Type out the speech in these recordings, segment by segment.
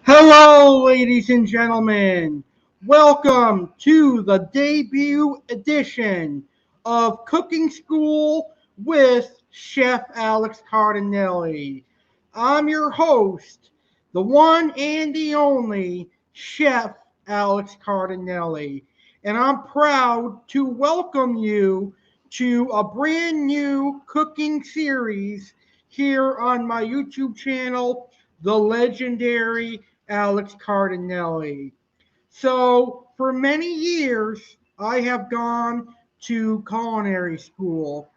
Hello, ladies and gentlemen. Welcome to the debut edition of Cooking School with Chef Alex Cardinale. I'm your host, the one and the only Chef Alex Cardinale, and I'm proud to welcome you to a brand new cooking series here on my YouTube channel, The Legendary Alex Cardinale. So, for many years, I have gone to culinary school.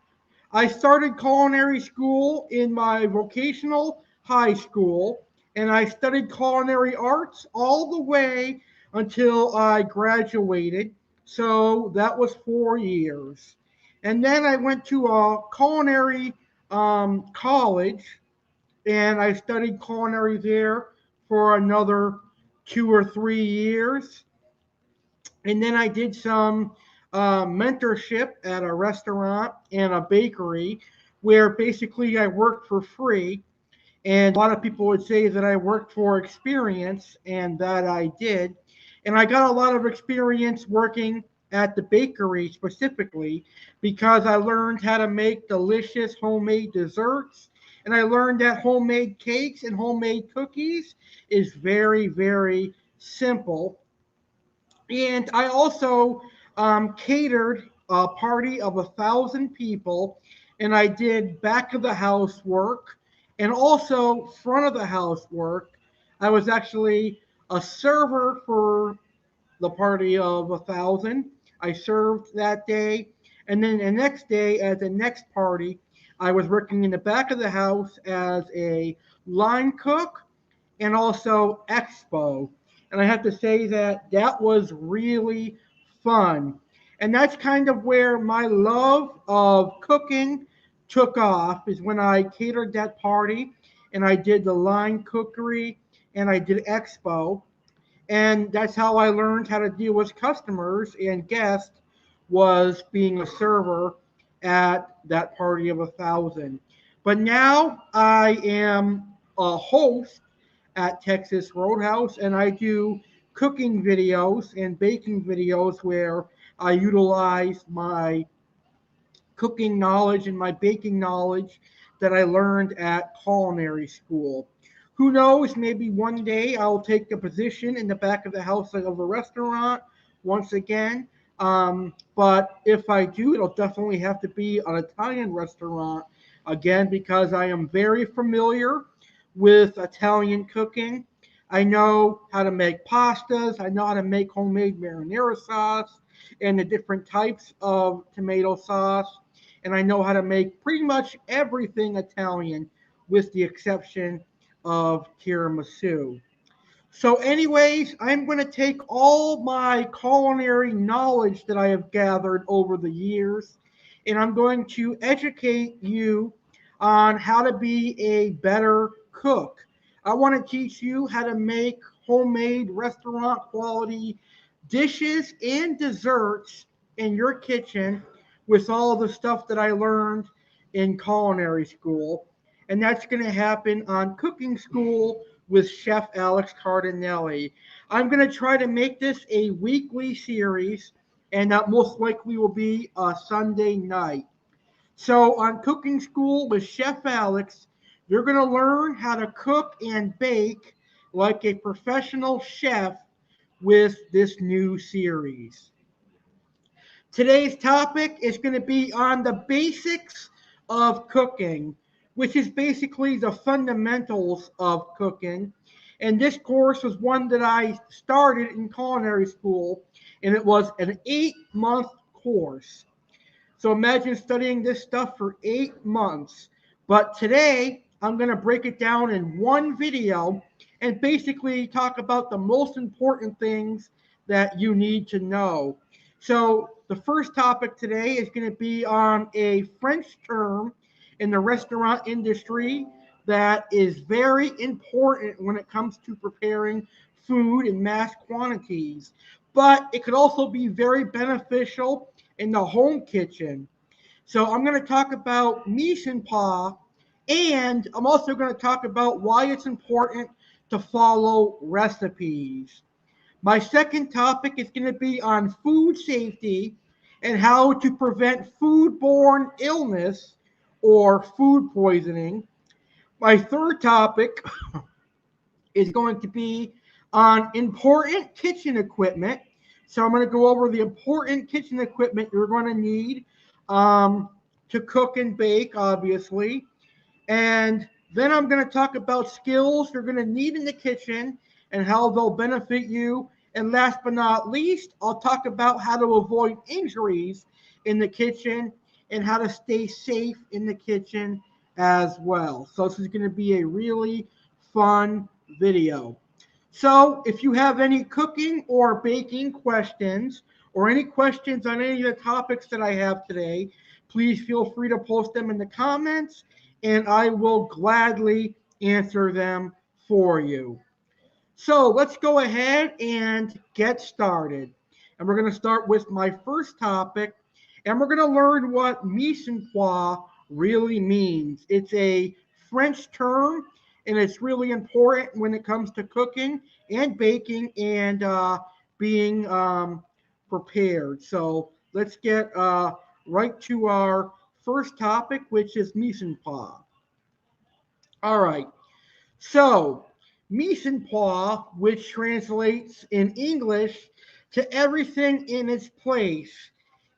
I started culinary school in my vocational high school, and I studied culinary arts all the way until I graduated. So, that was 4 years. And then I went to a culinary college and I studied culinary there for another 2 or 3 years. And then I did some mentorship at a restaurant and a bakery where basically I worked for free. And a lot of people would say that I worked for experience, and that I did. And I got a lot of experience working at the bakery specifically because I learned how to make delicious homemade desserts. And I learned that homemade cakes and homemade cookies is very, very simple. And I also catered a party of 1,000 people, and I did back of the house work and also front of the house work. I was actually a server for the party of 1,000. I served that day, and then the next day at the next party, I was working in the back of the house as a line cook and also expo. And I have to say that that was really fun. And that's kind of where my love of cooking took off, is when I catered that party and I did the line cookery and I did expo. And that's how I learned how to deal with customers and guests, was being a server at that party of 1,000. But now I am a host at Texas Roadhouse, and I do cooking videos and baking videos where I utilize my cooking knowledge and my baking knowledge that I learned at culinary school. Who knows, maybe one day I'll take a position in the back of the house of a restaurant once again. But if I do, it'll definitely have to be an Italian restaurant again, because I am very familiar with Italian cooking. I know how to make pastas. I know how to make homemade marinara sauce and the different types of tomato sauce. And I know how to make pretty much everything Italian with the exception of tiramisu. So, anyways, I'm going to take all my culinary knowledge that I have gathered over the years, and I'm going to educate you on how to be a better cook. I want to teach you how to make homemade restaurant quality dishes and desserts in your kitchen with all the stuff that I learned in culinary school. And that's going to happen on Cooking School with Chef Alex Cardinale. I'm going to try to make this a weekly series, and that most likely will be a Sunday night. So, on Cooking School with Chef Alex, you're going to learn how to cook and bake like a professional chef with this new series. Today's topic is going to be on the basics of cooking, which is basically the fundamentals of cooking. And this course was one that I started in culinary school, and it was an 8-month course. So imagine studying this stuff for 8 months. But today, I'm going to break it down in one video and basically talk about the most important things that you need to know. So the first topic today is going to be on a French term in the restaurant industry that is very important when it comes to preparing food in mass quantities. But it could also be very beneficial in the home kitchen. So I'm going to talk about mise en place, and I'm also going to talk about why it's important to follow recipes. My second topic is going to be on food safety and how to prevent foodborne illness or food poisoning. My third topic is going to be on important kitchen equipment. So I'm going to go over the important kitchen equipment you're going to need to cook and bake, obviously. And then I'm going to talk about skills you're going to need in the kitchen and how they'll benefit you. And last but not least, I'll talk about how to avoid injuries in the kitchen and how to stay safe in the kitchen as well. So this is going to be a really fun video. So if you have any cooking or baking questions or any questions on any of the topics that I have today, please feel free to post them in the comments and I will gladly answer them for you. So let's go ahead and get started. And we're going to start with my first topic, and we're going to learn what mise en place really means. It's a French term, and it's really important when it comes to cooking and baking and being prepared. So let's get right to our first topic, which is mise en place. All right. So, mise en place, which translates in English to everything in its place,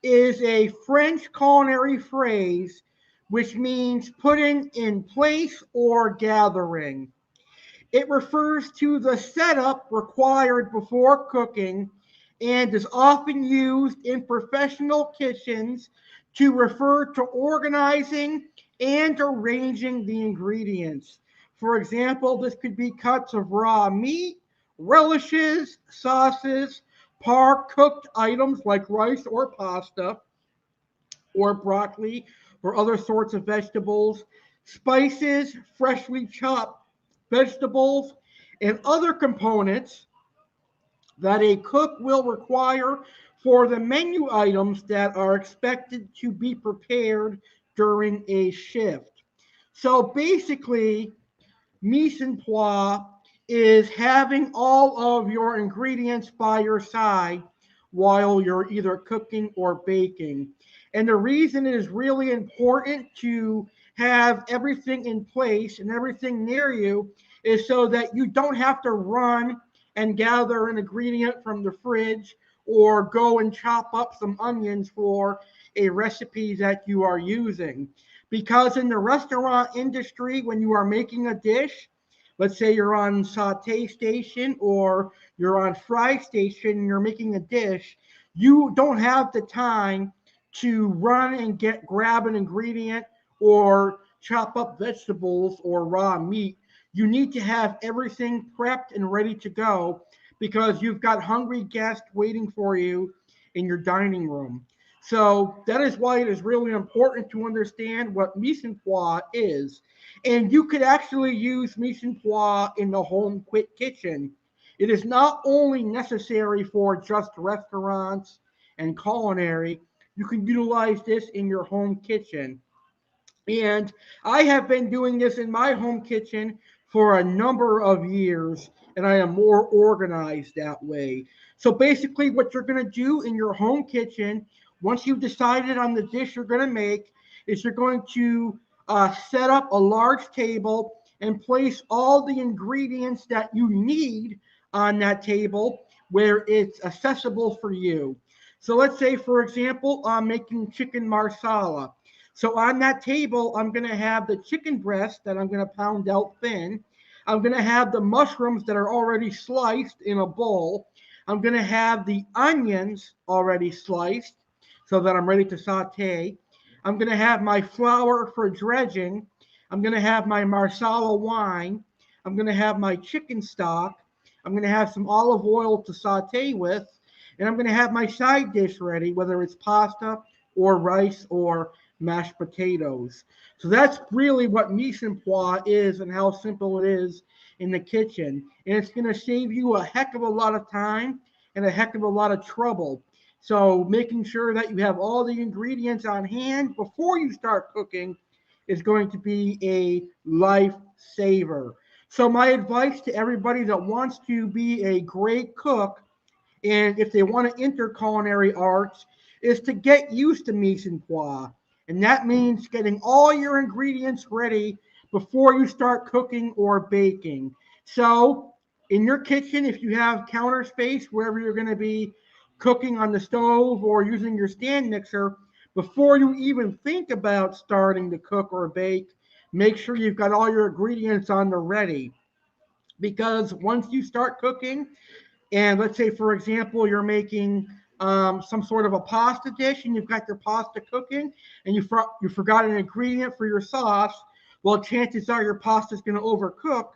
is a French culinary phrase which means putting in place or gathering. It refers to the setup required before cooking and is often used in professional kitchens to refer to organizing and arranging the ingredients. For example, this could be cuts of raw meat, relishes, sauces, par cooked items like rice or pasta, or broccoli, or other sorts of vegetables, spices, freshly chopped vegetables, and other components that a cook will require for the menu items that are expected to be prepared during a shift. So basically, mise en place is having all of your ingredients by your side while you're either cooking or baking. And the reason it is really important to have everything in place and everything near you is so that you don't have to run and gather an ingredient from the fridge or go and chop up some onions for a recipe that you are using. Because in the restaurant industry, when you are making a dish, let's say you're on saute station or you're on fry station and you're making a dish, you don't have the time to run and grab an ingredient or chop up vegetables or raw meat. You need to have everything prepped and ready to go because you've got hungry guests waiting for you in your dining room. So that is why it is really important to understand what mise en place is. And you could actually use mise en place in the home quick kitchen. It is not only necessary for just restaurants and culinary, you can utilize this in your home kitchen. And I have been doing this in my home kitchen for a number of years, and I am more organized that way. So basically, what you're going to do in your home kitchen, once you've decided on the dish you're going to make, is you're going to set up a large table and place all the ingredients that you need on that table where it's accessible for you. So let's say, for example, I'm making chicken marsala. So on that table, I'm going to have the chicken breast that I'm going to pound out thin. I'm going to have the mushrooms that are already sliced in a bowl. I'm going to have the onions already sliced so that I'm ready to saute. I'm going to have my flour for dredging. I'm going to have my marsala wine. I'm going to have my chicken stock. I'm going to have some olive oil to saute with. And I'm going to have my side dish ready, whether it's pasta or rice or mashed potatoes. So that's really what mise en pois is and how simple it is in the kitchen. And it's going to save you a heck of a lot of time and a heck of a lot of trouble. So making sure that you have all the ingredients on hand before you start cooking is going to be a lifesaver. So my advice to everybody that wants to be a great cook, and if they want to enter culinary arts, is to get used to mise en pois. And that means getting all your ingredients ready before you start cooking or baking. So, in your kitchen, if you have counter space wherever you're going to be cooking on the stove or using your stand mixer, before you even think about starting to cook or bake, make sure you've got all your ingredients on the ready. Because once you start cooking, and let's say, for example, you're making some sort of a pasta dish and you've got your pasta cooking and you forgot an ingredient for your sauce. Well, chances are your pasta is going to overcook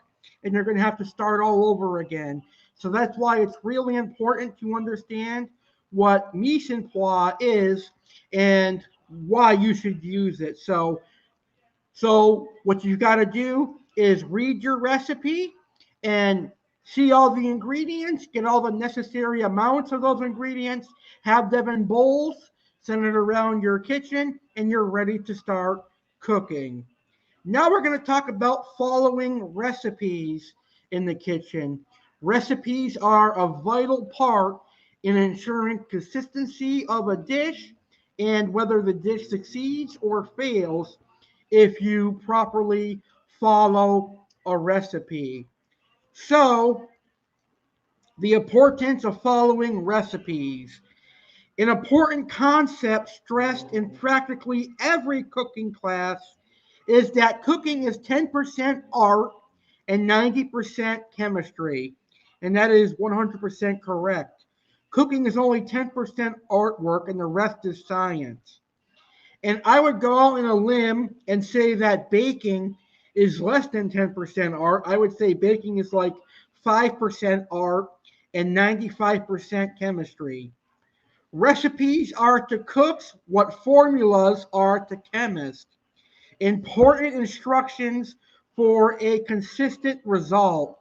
and you're going to have to start all over again. So that's why it's really important to understand what mise en pois is and why you should use it. So what you got to do is read your recipe and see all the ingredients, get all the necessary amounts of those ingredients, have them in bowls, send it around your kitchen, and you're ready to start cooking. Now we're going to talk about following recipes in the kitchen. Recipes are a vital part in ensuring consistency of a dish and whether the dish succeeds or fails if you properly follow a recipe. So, the importance of following recipes. An important concept stressed in practically every cooking class is that cooking is 10% art and 90% chemistry. And that is 100% correct. Cooking is only 10% artwork and the rest is science. And I would go out on a limb and say that baking is less than 10% art. I would say baking is like 5% art and 95% chemistry. Recipes are to cooks what formulas are to chemists. Important instructions for a consistent result.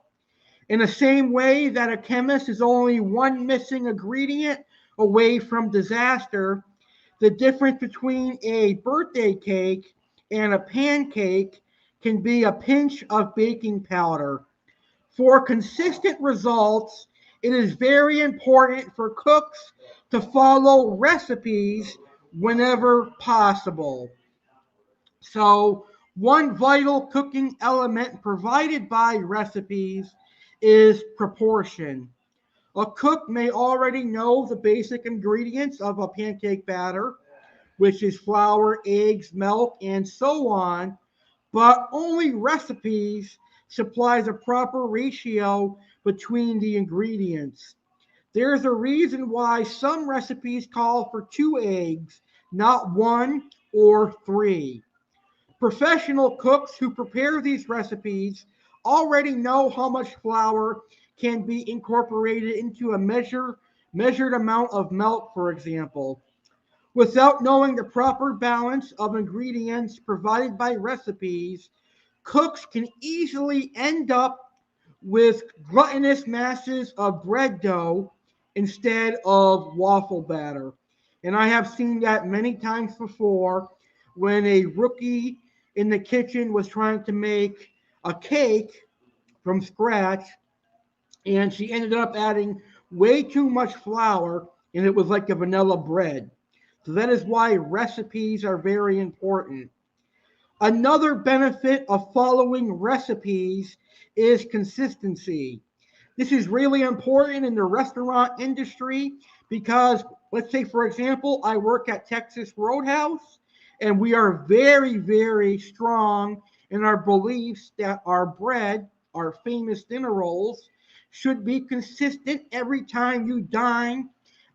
In the same way that a chemist is only one missing ingredient away from disaster, the difference between a birthday cake and a pancake can be a pinch of baking powder. For consistent results, it is very important for cooks to follow recipes whenever possible. So, one vital cooking element provided by recipes is proportion. A cook may already know the basic ingredients of a pancake batter, which is flour, eggs, milk, and so on, but only recipes supplies a proper ratio between the ingredients. There's a reason why some recipes call for 2 eggs, not one or three. Professional cooks who prepare these recipes already know how much flour can be incorporated into a measured amount of milk, for example. Without knowing the proper balance of ingredients provided by recipes, cooks can easily end up with gluttonous masses of bread dough instead of waffle batter. And I have seen that many times before when a rookie in the kitchen was trying to make a cake from scratch, and she ended up adding way too much flour, and it was like a vanilla bread. So that is why recipes are very important. Another benefit of following recipes is consistency. This is really important in the restaurant industry because, let's say, for example, I work at Texas Roadhouse, and we are very, very strong in our beliefs that our bread, our famous dinner rolls, should be consistent every time you dine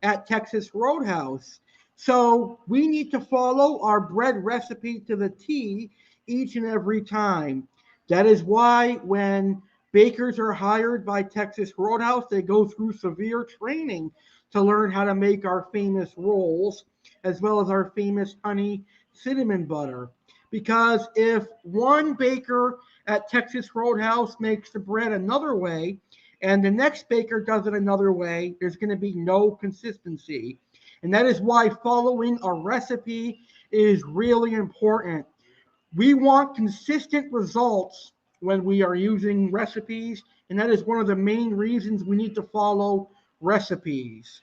at Texas Roadhouse. So we need to follow our bread recipe to the T each and every time. That is why when bakers are hired by Texas Roadhouse, they go through severe training to learn how to make our famous rolls, as well as our famous honey cinnamon butter. Because if one baker at Texas Roadhouse makes the bread another way, and the next baker does it another way, there's going to be no consistency. And that is why following a recipe is really important. We want consistent results when we are using recipes, and that is one of the main reasons we need to follow recipes.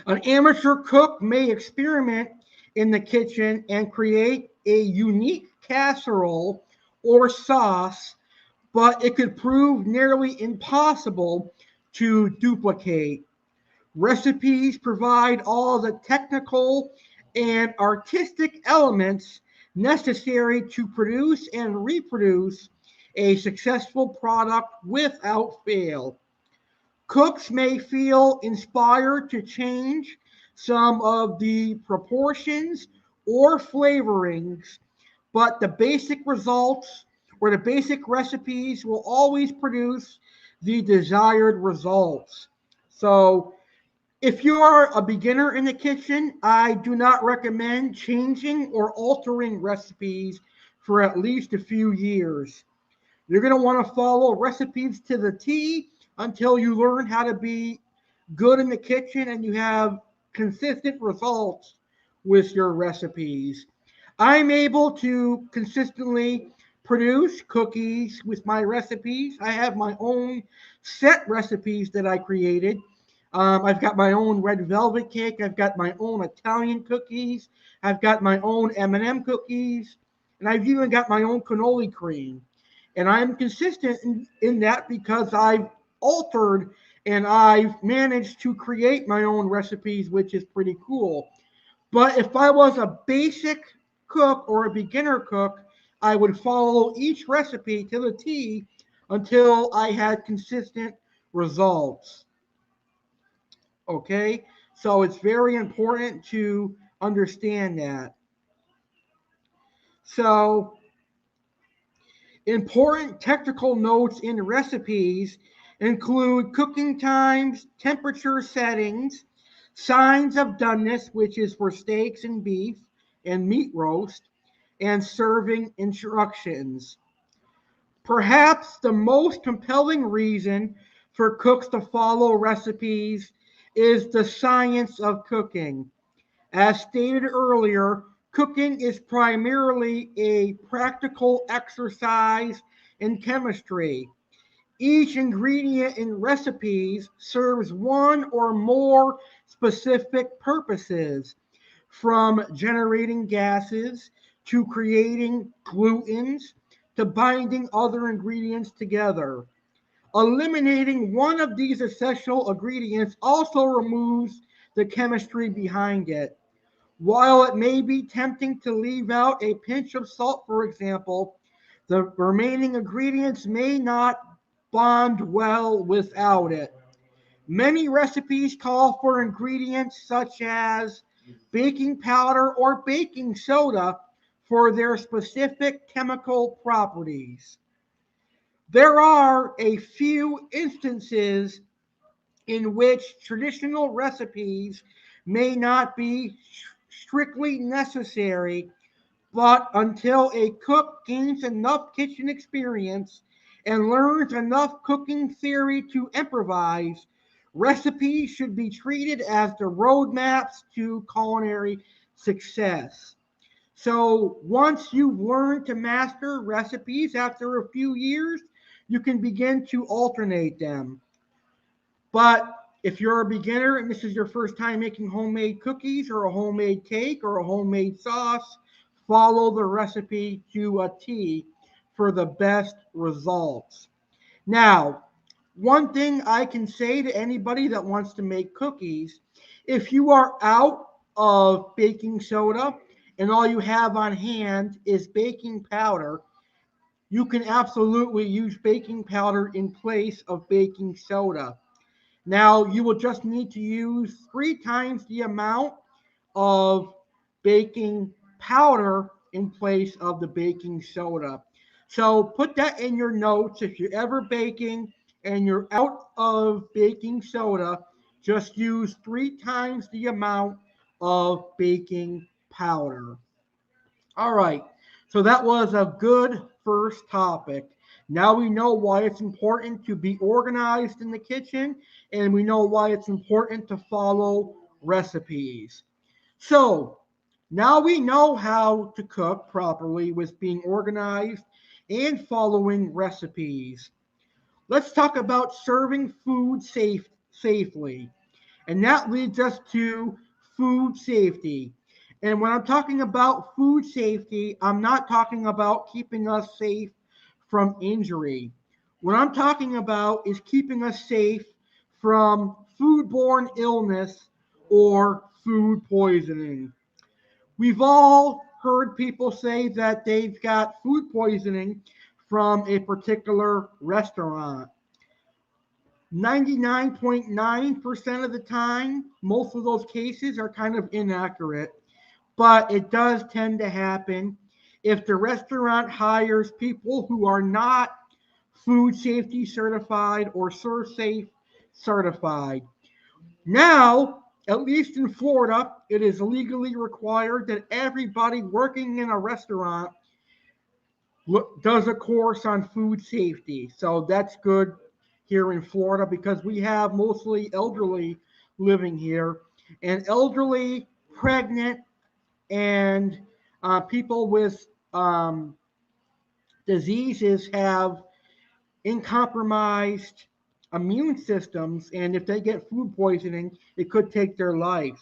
An amateur cook may experiment in the kitchen and create a unique casserole or sauce, but it could prove nearly impossible to duplicate. Recipes provide all the technical and artistic elements necessary to produce and reproduce a successful product without fail. Cooks may feel inspired to change some of the proportions or flavorings, but the basic results or the basic recipes will always produce the desired results. So, if you are a beginner in the kitchen, I do not recommend changing or altering recipes for at least a few years. You're going to want to follow recipes to the T until you learn how to be good in the kitchen and you have consistent results with your recipes. I'm able to consistently produce cookies with my recipes. I have my own set recipes that I created. I've got my own red velvet cake. I've got my own Italian cookies. I've got my own M&M cookies, and I've even got my own cannoli cream. And I'm consistent in that because I've altered and I've managed to create my own recipes, which is pretty cool. But if I was a basic cook or a beginner cook, I would follow each recipe to the T until I had consistent results. Okay? So it's very important to understand that. So, important technical notes in recipes include cooking times, temperature settings, signs of doneness, which is for steaks and beef and meat roast, and serving instructions. Perhaps the most compelling reason for cooks to follow recipes is the science of cooking. As stated earlier, cooking is primarily a practical exercise in chemistry. Each ingredient in recipes serves one or more specific purposes, from generating gases to creating glutens to binding other ingredients together. Eliminating one of these essential ingredients also removes the chemistry behind it. While it may be tempting to leave out a pinch of salt, for example, the remaining ingredients may not bond well without it. Many recipes call for ingredients such as baking powder or baking soda for their specific chemical properties. There are a few instances in which traditional recipes may not be strictly necessary, but until a cook gains enough kitchen experience and learns enough cooking theory to improvise, recipes should be treated as the roadmaps to culinary success. So once you've learned to master recipes after a few years, you can begin to alternate them. But if you're a beginner and this is your first time making homemade cookies or a homemade cake or a homemade sauce, follow the recipe to a T for the best results. Now, one thing I can say to anybody that wants to make cookies, if you are out of baking soda and all you have on hand is baking powder, you can absolutely use baking powder in place of baking soda. Now, you will just need to use 3 times the amount of baking powder in place of the baking soda. So put that in your notes. If you're ever baking and you're out of baking soda, just use 3 times the amount of baking powder. All right. So that was a good first topic. Now we know why it's important to be organized in the kitchen, and we know why it's important to follow recipes. So now we know how to cook properly with being organized and following recipes. Let's talk about serving food safely. And that leads us to food safety. And when I'm talking about food safety, I'm not talking about keeping us safe from injury. What I'm talking about is keeping us safe from foodborne illness or food poisoning. We've all heard people say that they've got food poisoning from a particular restaurant. 99.9% of the time, most of those cases are kind of inaccurate, but it does tend to happen if the restaurant hires people who are not food safety certified or ServSafe certified. Now, at least in Florida, it is legally required that everybody working in a restaurant does a course on food safety. So that's good here in Florida because we have mostly elderly living here, and elderly, pregnant, and people with diseases have incompromised immune systems, and if they get food poisoning, it could take their lives.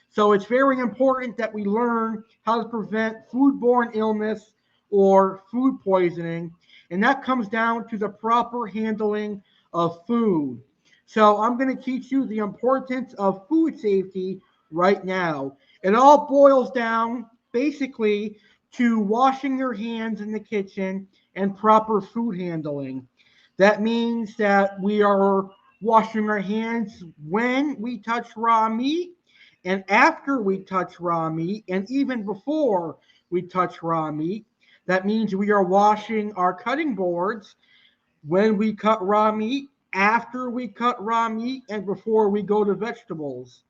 So it's very important that we learn how to prevent foodborne illness or food poisoning, and that comes down to the proper handling of food. So I'm going to teach you the importance of food safety right now. It all boils down basically to washing your hands in the kitchen and proper food handling. That means that we are washing our hands when we touch raw meat and after we touch raw meat and even before we touch raw meat. That means we are washing our cutting boards when we cut raw meat, after we cut raw meat, and before we go to vegetables.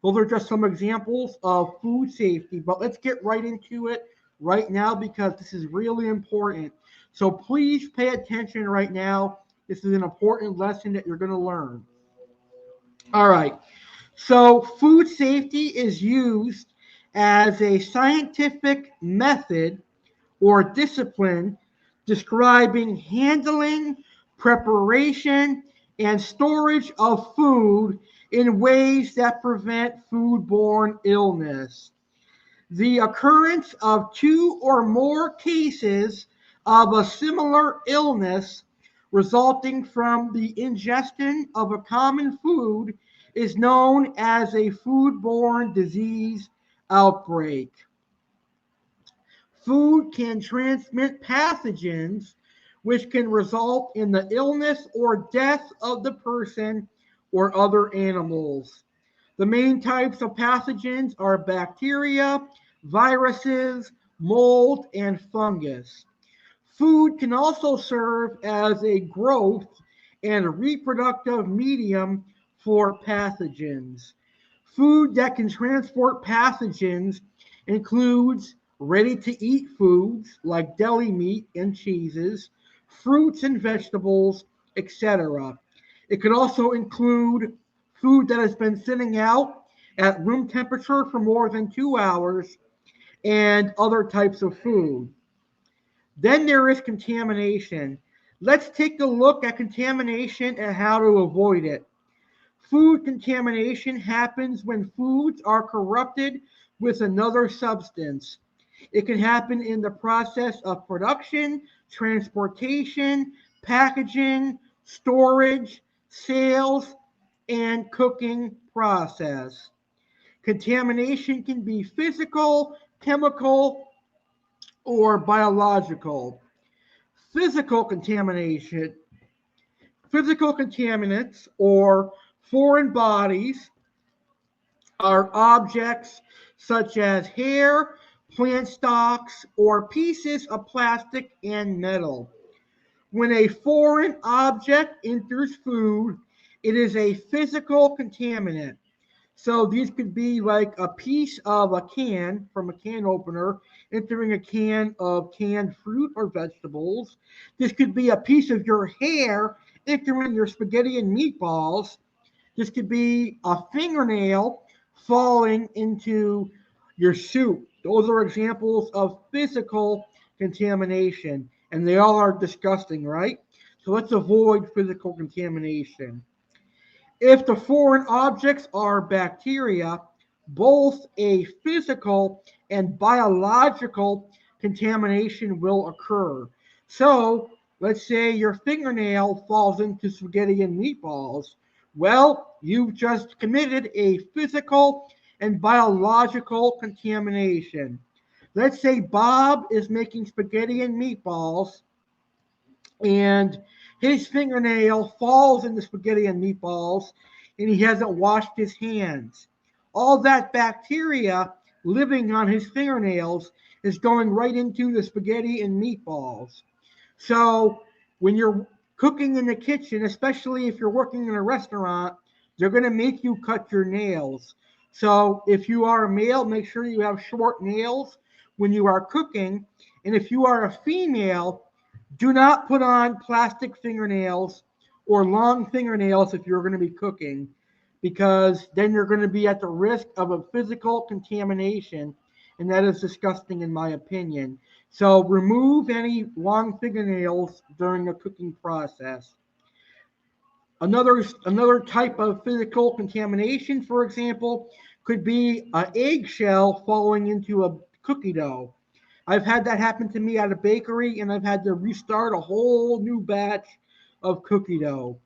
Those are just some examples of food safety, but let's get right into it right now because this is really important. So please pay attention right now. This is an important lesson that you're going to learn. All right. So food safety is used as a scientific method or discipline describing handling, preparation, and storage of food in ways that prevent foodborne illness. The occurrence of 2 or more cases of a similar illness resulting from the ingestion of a common food is known as a foodborne disease outbreak. Food can transmit pathogens which can result in the illness or death of the person or other animals. The main types of pathogens are bacteria, viruses, mold, and fungus. Food can also serve as a growth and reproductive medium for pathogens. Food that can transport pathogens includes ready to eat foods like deli meat and cheeses, fruits and vegetables, etc. It could also include food that has been sitting out at room temperature for more than 2 hours and other types of food. Then there is contamination. Let's take a look at contamination and how to avoid it. Food contamination happens when foods are corrupted with another substance. It can happen in the process of production, transportation, packaging, storage, sales, and cooking process. Contamination can be physical, chemical, or biological. Physical contamination, physical contaminants or foreign bodies are objects such as hair, plant stalks, or pieces of plastic and metal. When a foreign object enters food, it is a physical contaminant. So these could be like a piece of a can from a can opener entering a can of canned fruit or vegetables. This could be a piece of your hair entering your spaghetti and meatballs. This could be a fingernail falling into your soup. Those are examples of physical contamination, and they all are disgusting, right? So let's avoid physical contamination. If the foreign objects are bacteria, both a physical and biological contamination will occur. So, let's say your fingernail falls into spaghetti and meatballs. Well, you've just committed a physical and biological contamination. Let's say Bob is making spaghetti and meatballs and his fingernail falls in the spaghetti and meatballs, and he hasn't washed his hands. All that bacteria living on his fingernails is going right into the spaghetti and meatballs. So when you're cooking in the kitchen, especially if you're working in a restaurant, they're going to make you cut your nails. So if you are a male, make sure you have short nails when you are cooking. And if you are a female, do not put on plastic fingernails or long fingernails if you're going to be cooking, because then you're going to be at the risk of a physical contamination, and that is disgusting in my opinion. So remove any long fingernails during the cooking process. Another type of physical contamination, for example, could be an eggshell falling into a cookie dough. I've had that happen to me at a bakery, and I've had to restart a whole new batch of cookie dough.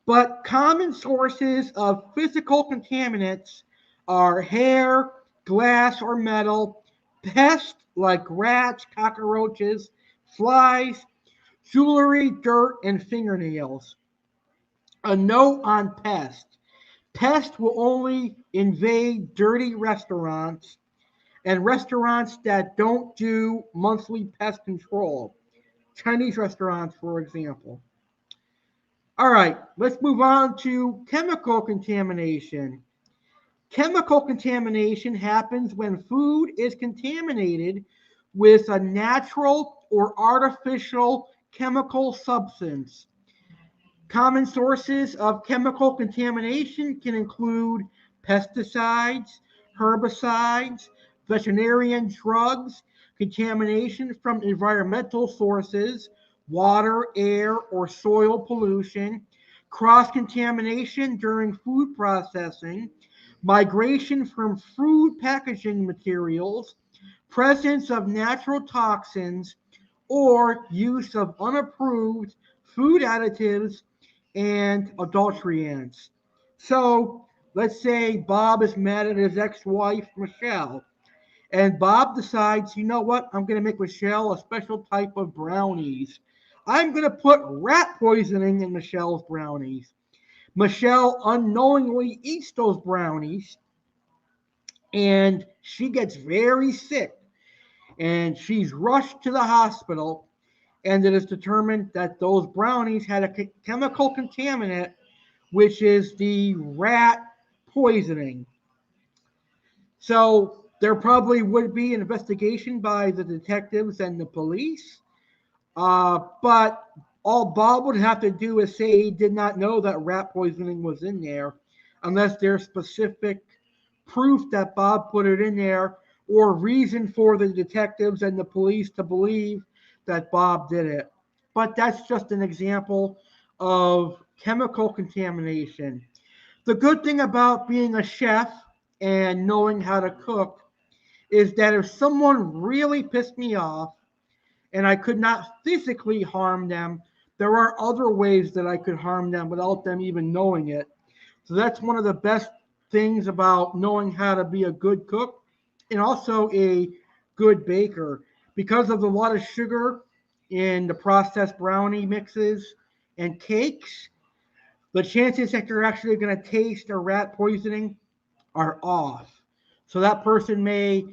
But common sources of physical contaminants are hair, glass or metal, pests like rats, cockroaches, flies, jewelry, dirt, and fingernails. A note on pests. Pests will only invade dirty restaurants and restaurants that don't do monthly pest control. Chinese restaurants, for example. All right, let's move on to chemical contamination. Chemical contamination happens when food is contaminated with a natural or artificial chemical substance. Common sources of chemical contamination can include pesticides, herbicides, veterinarian drugs, contamination from environmental sources, water, air, or soil pollution, cross contamination during food processing, migration from food packaging materials, presence of natural toxins, or use of unapproved food additives and adulterants. So let's say Bob is mad at his ex-wife, Michelle, and Bob decides, you know what, I'm going to make Michelle a special type of brownies. I'm going to put rat poisoning in Michelle's brownies. Michelle unknowingly eats those brownies, and she gets very sick, and she's rushed to the hospital, and it is determined that those brownies had a chemical contaminant, which is the rat poisoning. So there probably would be an investigation by the detectives and the police. But all Bob would have to do is say he did not know that rat poisoning was in there, unless there's specific proof that Bob put it in there or reason for the detectives and the police to believe that Bob did it. But that's just an example of chemical contamination. The good thing about being a chef and knowing how to cook is that if someone really pissed me off and I could not physically harm them, there are other ways that I could harm them without them even knowing it. So that's one of the best things about knowing how to be a good cook and also a good baker. Because of a lot of sugar in the processed brownie mixes and cakes, the chances that you're actually going to taste a rat poisoning are off. So that person may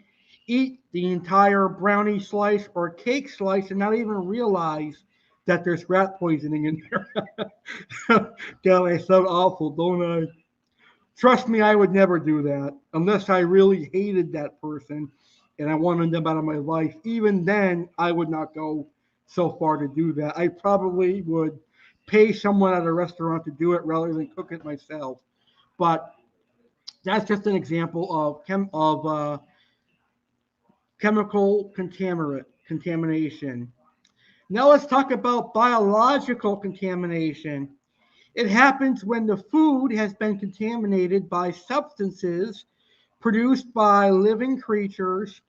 eat the entire brownie slice or cake slice and not even realize that there's rat poisoning in there. God, I sound awful, don't I? Trust me, I would never do that unless I really hated that person and I wanted them out of my life. Even then, I would not go so far to do that. I probably would pay someone at a restaurant to do it rather than cook it myself. But that's just an example of chemical contamination. Now let's talk about biological contamination. It happens when the food has been contaminated by substances produced by living creatures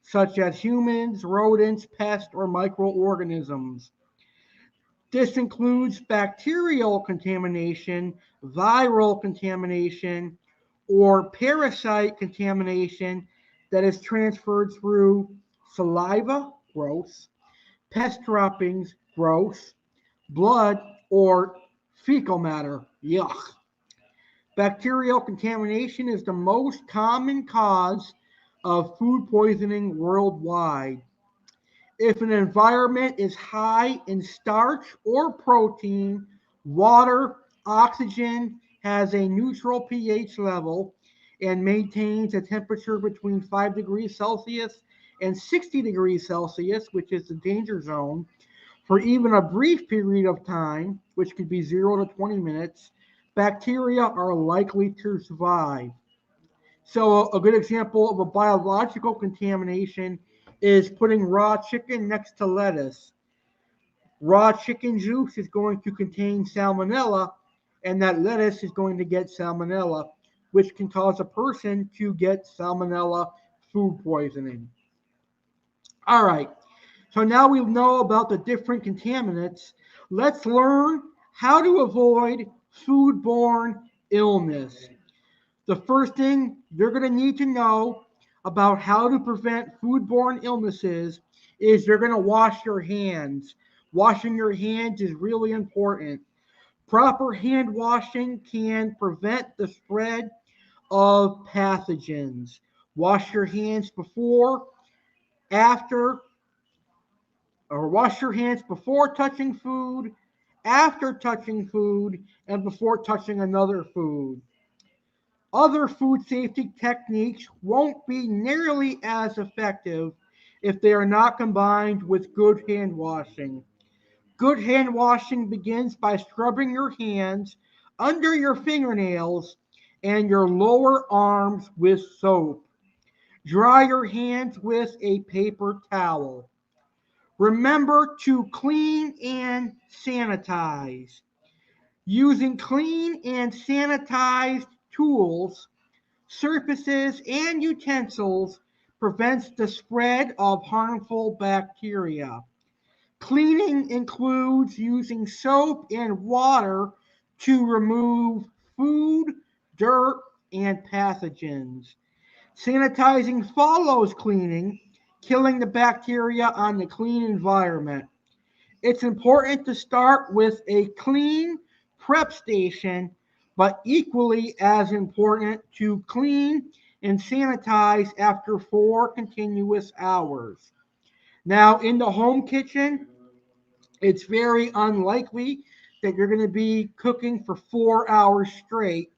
such as humans, rodents, pests, or microorganisms. This includes bacterial contamination, viral contamination, or parasite contamination that is transferred through saliva, gross, pest droppings, gross, blood, or fecal matter, yuck. Bacterial contamination is the most common cause of food poisoning worldwide. If an environment is high in starch or protein, water, oxygen, has a neutral pH level, and maintains a temperature between 5 degrees Celsius and 60 degrees Celsius, which is the danger zone, for even a brief period of time, which could be 0 to 20 minutes, bacteria are likely to survive. So, a good example of a biological contamination is putting raw chicken next to lettuce. Raw chicken juice is going to contain salmonella, and that lettuce is going to get salmonella, which can cause a person to get salmonella food poisoning. All right, so now we know about the different contaminants. Let's learn how to avoid foodborne illness. The first thing you're going to need to know about how to prevent foodborne illnesses is you're going to wash your hands. Washing your hands is really important. Proper hand washing can prevent the spread of pathogens. Wash your hands before, after, or wash your hands before touching food, after touching food, and before touching another food. Other food safety techniques won't be nearly as effective if they are not combined with good hand washing. Good hand washing begins by scrubbing your hands under your fingernails and your lower arms with soap. Dry your hands with a paper towel. Remember to clean and sanitize. Using clean and sanitized tools, surfaces, and utensils prevents the spread of harmful bacteria. Cleaning includes using soap and water to remove food, dirt, and pathogens. Sanitizing follows cleaning, killing the bacteria on the clean environment. It's important to start with a clean prep station, but equally as important to clean and sanitize after 4 continuous hours. Now, in the home kitchen, it's very unlikely that you're going to be cooking for 4 hours straight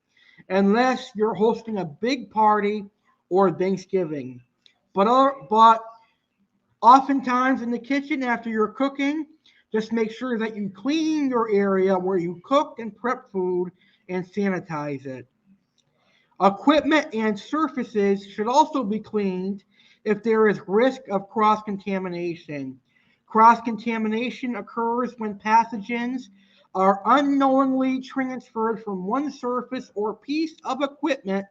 unless you're hosting a big party or Thanksgiving. But oftentimes in the kitchen, after you're cooking, Just make sure that you clean your area where you cook and prep food and sanitize it. Equipment and surfaces should also be cleaned if there is risk of cross contamination. Cross contamination occurs when pathogens are unknowingly transferred from one surface or piece of equipment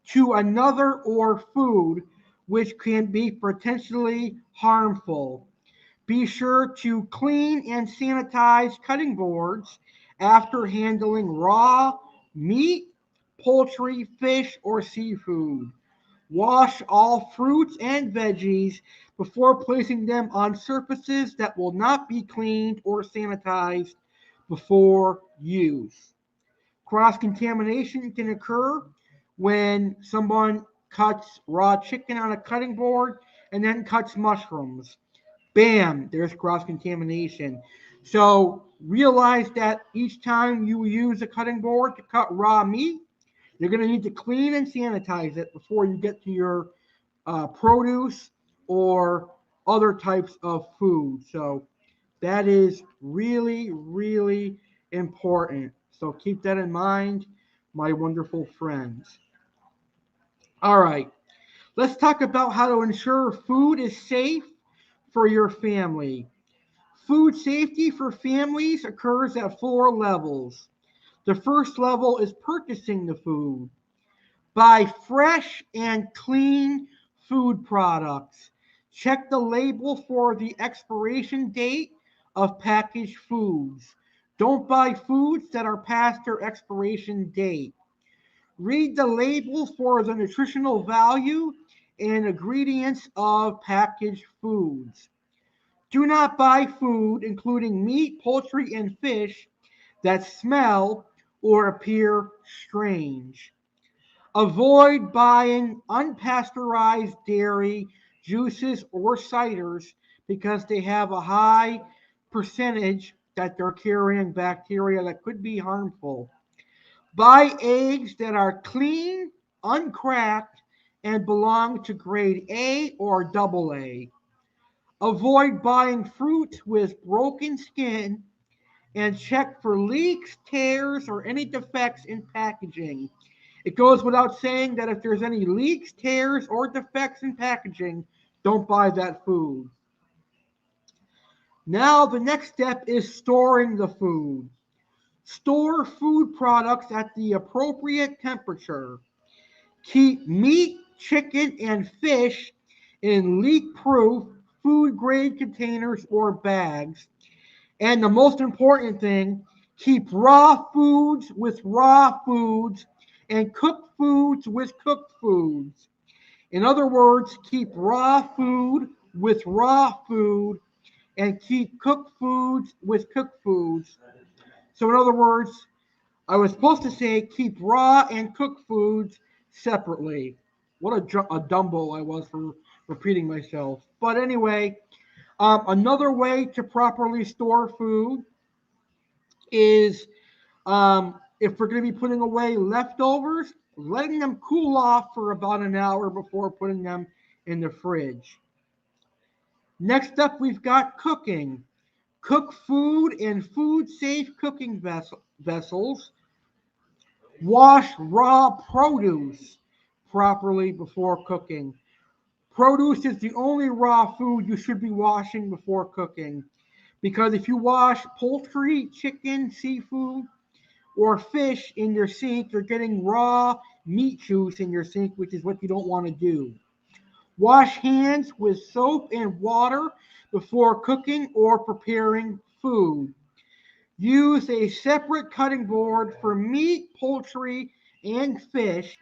to another or food, which can be potentially harmful. Be sure to clean and sanitize cutting boards after handling raw meat, poultry, fish, or seafood. Wash all fruits and veggies before placing them on surfaces that will not be cleaned or sanitized before use. Cross contamination can occur when someone cuts raw chicken on a cutting board and then cuts mushrooms. Bam, there's cross contamination. So realize that each time you use a cutting board to cut raw meat, you're going to need to clean and sanitize it before you get to your produce or other types of food. So that is really, really important. So keep that in mind, my wonderful friends. All right, let's talk about how to ensure food is safe for your family. Food safety for families occurs at 4 levels. The first level is purchasing the food. Buy fresh and clean food products. Check the label for the expiration date of packaged foods. Don't buy foods that are past their expiration date. Read the label for the nutritional value and ingredients of packaged foods. Do not buy food, including meat, poultry, and fish, that smell or appear strange. Avoid buying unpasteurized dairy, juices, or ciders because they have a high percentage that they're carrying bacteria that could be harmful. Buy eggs that are clean, uncracked, and belong to grade A or double A. Avoid buying fruit with broken skin and check for leaks, tears, or any defects in packaging. It goes without saying that if there's any leaks, tears, or defects in packaging, don't buy that food. Now, the next step is storing the food. Store food products at the appropriate temperature. Keep meat, chicken, and fish in leak proof food grade containers or bags. And the most important thing, keep raw foods with raw foods and cooked foods with cooked foods. In other words, keep raw food with raw food and keep cooked foods with cooked foods. So, in other words, I was supposed to say keep raw and cooked foods separately. What a dumbo I was for repeating myself. But anyway, another way to properly store food is if we're going to be putting away leftovers, letting them cool off for about an hour before putting them in the fridge. Next up, we've got cooking. Cook food in food safe cooking vessels. Wash raw produce properly before cooking. Produce is the only raw food you should be washing before cooking. Because if you wash poultry, chicken, seafood, or fish in your sink, you're getting raw meat juice in your sink, which is what you don't want to do. Wash hands with soap and water before cooking or preparing food. Use a separate cutting board for meat, poultry, and fish.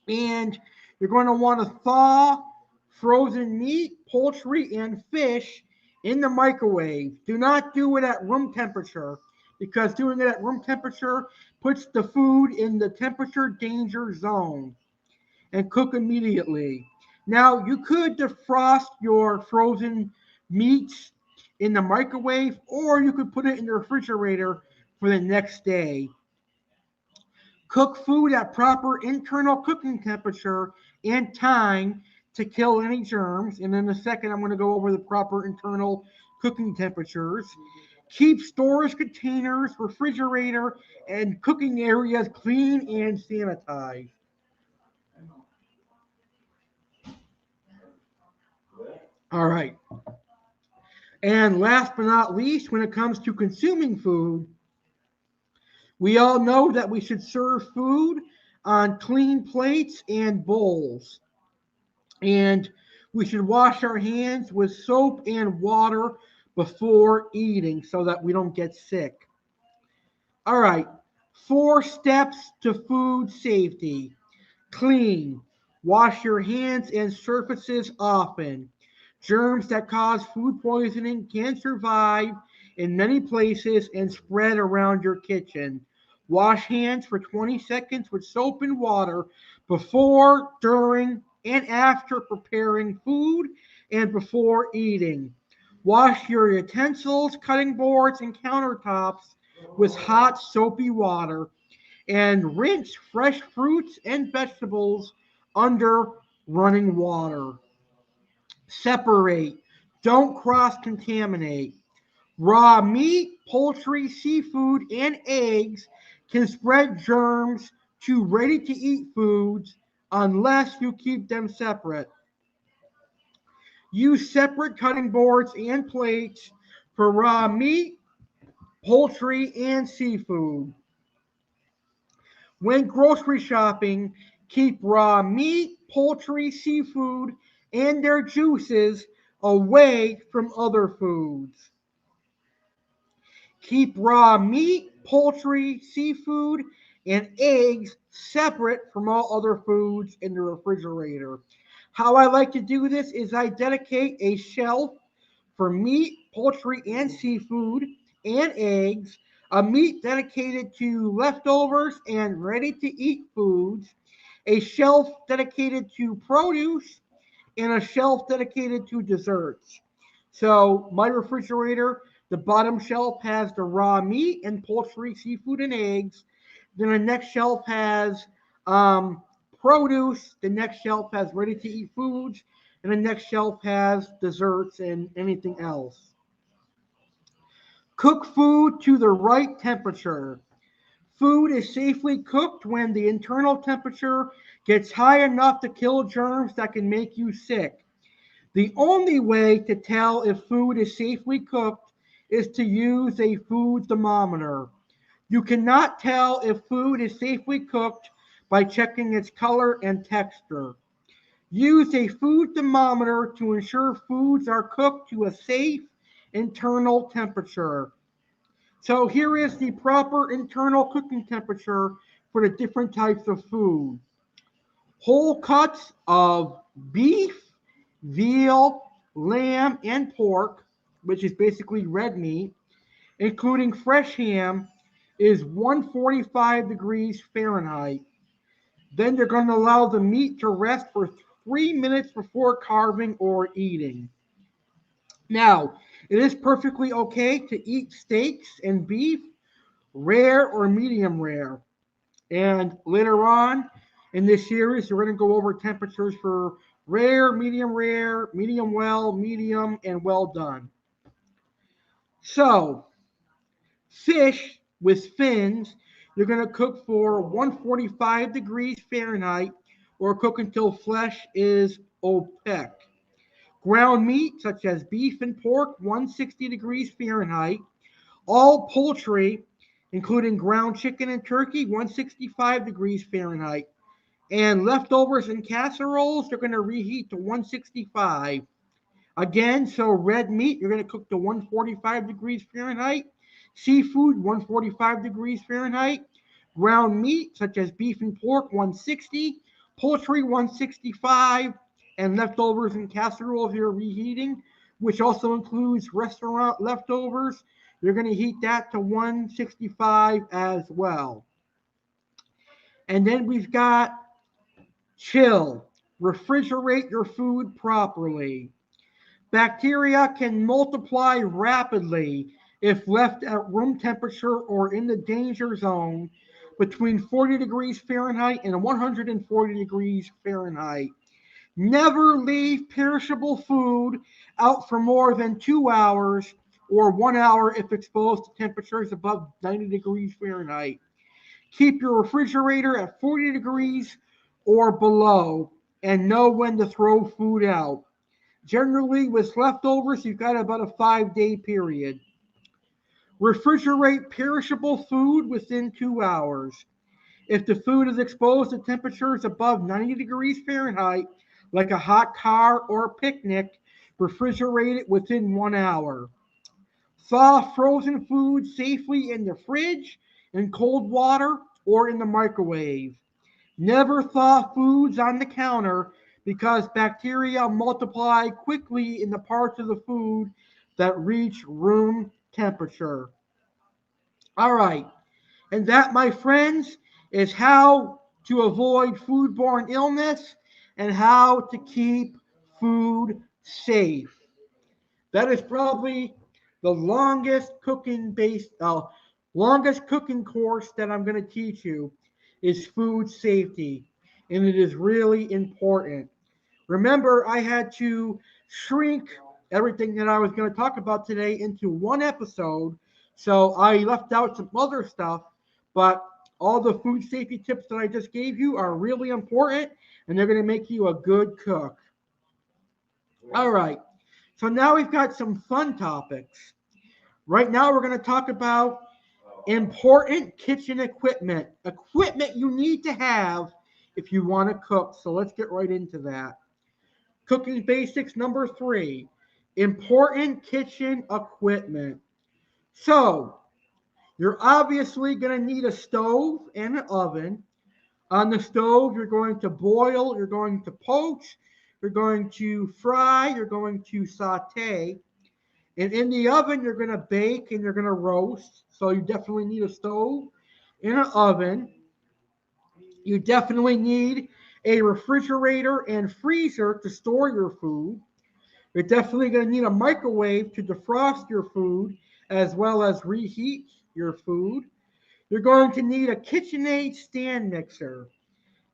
And you're going to want to thaw frozen meat, poultry, and fish in the microwave. Do not do it at room temperature because doing it at room temperature puts the food in the temperature danger zone and cook immediately. Now, you could defrost your frozen meats in the microwave or you could put it in the refrigerator for the next day. Cook food at proper internal cooking temperature and time to kill any germs. And in a second, I'm going to go over the proper internal cooking temperatures. Keep storage containers, refrigerator, and cooking areas clean and sanitized. All right. And last but not least, when it comes to consuming food, we all know that we should serve food on clean plates and bowls. And we should wash our hands with soap and water before eating so that we don't get sick. All right, 4 steps to food safety. Clean. Wash your hands and surfaces often. Germs that cause food poisoning can survive in many places and spread around your kitchen. Wash hands for 20 seconds with soap and water before, during, and after preparing food and before eating. Wash your utensils, cutting boards, and countertops with hot, soapy water and rinse fresh fruits and vegetables under running water. Separate. Don't cross contaminate. Raw meat, poultry, seafood, and eggs can spread germs to ready to eat foods unless you keep them separate. Use separate cutting boards and plates for raw meat, poultry, and seafood. When grocery shopping, keep raw meat, poultry, seafood, and their juices away from other foods. Keep raw meat, poultry, seafood, and eggs separate from all other foods in the refrigerator. How I like to do this is I dedicate a shelf for meat, poultry, and seafood, and eggs, a meat dedicated to leftovers and ready to eat foods, a shelf dedicated to produce, and a shelf dedicated to desserts. So, my refrigerator, the bottom shelf has the raw meat and poultry, seafood, and eggs. Then the next shelf has um, produce. The next shelf has ready to eat foods. And the next shelf has desserts and anything else. Cook food to the right temperature. Food is safely cooked when the internal temperature gets high enough to kill germs that can make you sick. The only way to tell if food is safely cooked is to use a food thermometer. You cannot tell if food is safely cooked by checking its color and texture. Use a food thermometer to ensure foods are cooked to a safe internal temperature. So here is the proper internal cooking temperature for the different types of food. Whole cuts of beef, veal, lamb, and pork, which is basically red meat, including fresh ham, is 145 degrees Fahrenheit. Then you're going to allow the meat to rest for 3 minutes before carving or eating. Now, it is perfectly okay to eat steaks and beef, rare or medium rare. And later on in this series, we're going to go over temperatures for rare, medium well, medium, and well done. So, fish with fins, you're going to cook for 145 degrees Fahrenheit or cook until flesh is opaque. Ground meat, such as beef and pork, 160 degrees Fahrenheit. All poultry, including ground chicken and turkey, 165 degrees Fahrenheit. And leftovers and casseroles, they're going to reheat to 165. Again, so red meat, you're going to cook to 145 degrees Fahrenheit. Seafood, 145 degrees Fahrenheit. Ground meat, such as beef and pork, 160. Poultry, 165. And leftovers and casseroles you're reheating, which also includes restaurant leftovers. You're going to heat that to 165 as well. And then we've got chill. Refrigerate your food properly. Bacteria can multiply rapidly if left at room temperature or in the danger zone between 40 degrees Fahrenheit and 140 degrees Fahrenheit. Never leave perishable food out for more than 2 hours or 1 hour if exposed to temperatures above 90 degrees Fahrenheit. Keep your refrigerator at 40 degrees or below and know when to throw food out. Generally, with leftovers, you've got about a 5-day period. Refrigerate perishable food within 2 hours. If the food is exposed to temperatures above 90 degrees Fahrenheit, like a hot car or a picnic, refrigerate it within 1 hour. Thaw frozen food safely in the fridge, in cold water, or in the microwave. Never thaw foods on the counter because bacteria multiply quickly in the parts of the food that reach room temperature. All right. And that, my friends, is how to avoid foodborne illness and how to keep food safe. That is probably the longest cooking course that I'm going to teach you is food safety, and it is really important. Remember, I had to shrink everything that I was going to talk about today into one episode, so I left out some other stuff, but all the food safety tips that I just gave you are really important, and they're going to make you a good cook. All right, so now we've got some fun topics. Right now, we're going to talk about important kitchen equipment you need to have if you want to cook. So let's get right into that. Cooking basics number 3, important kitchen equipment. So, you're obviously going to need a stove and an oven. On the stove, you're going to boil, you're going to poach, you're going to fry, you're going to saute. And in the oven, you're going to bake and you're going to roast. So, you definitely need a stove and an oven. You definitely need a refrigerator and freezer to store your food. You're definitely going to need a microwave to defrost your food as well as reheat your food. You're going to need a KitchenAid stand mixer.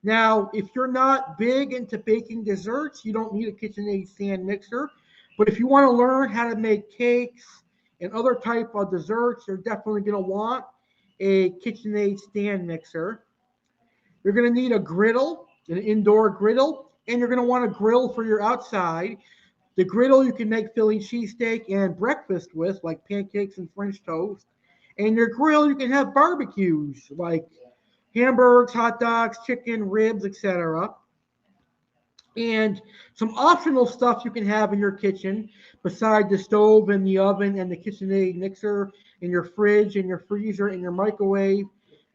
Now, if you're not big into baking desserts, you don't need a KitchenAid stand mixer. But if you want to learn how to make cakes and other type of desserts, you're definitely going to want a KitchenAid stand mixer. You're going to need a griddle, an indoor griddle, and you're going to want a grill for your outside. The griddle you can make Philly cheesesteak and breakfast with, like pancakes and French toast. And your grill you can have barbecues, like hamburgers, hot dogs, chicken, ribs, etc. And some optional stuff you can have in your kitchen beside the stove and the oven and the KitchenAid mixer and your fridge and your freezer and your microwave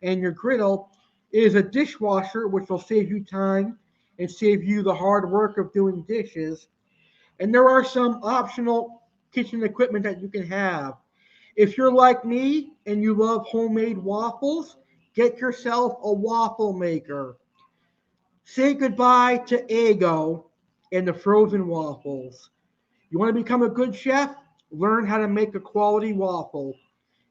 and your griddle is a dishwasher, which will save you time and save you the hard work of doing dishes. And there are some optional kitchen equipment that you can have. If you're like me and you love homemade waffles, get yourself a waffle maker. Say goodbye to Eggo and the frozen waffles. You want to become a good chef? Learn how to make a quality waffle.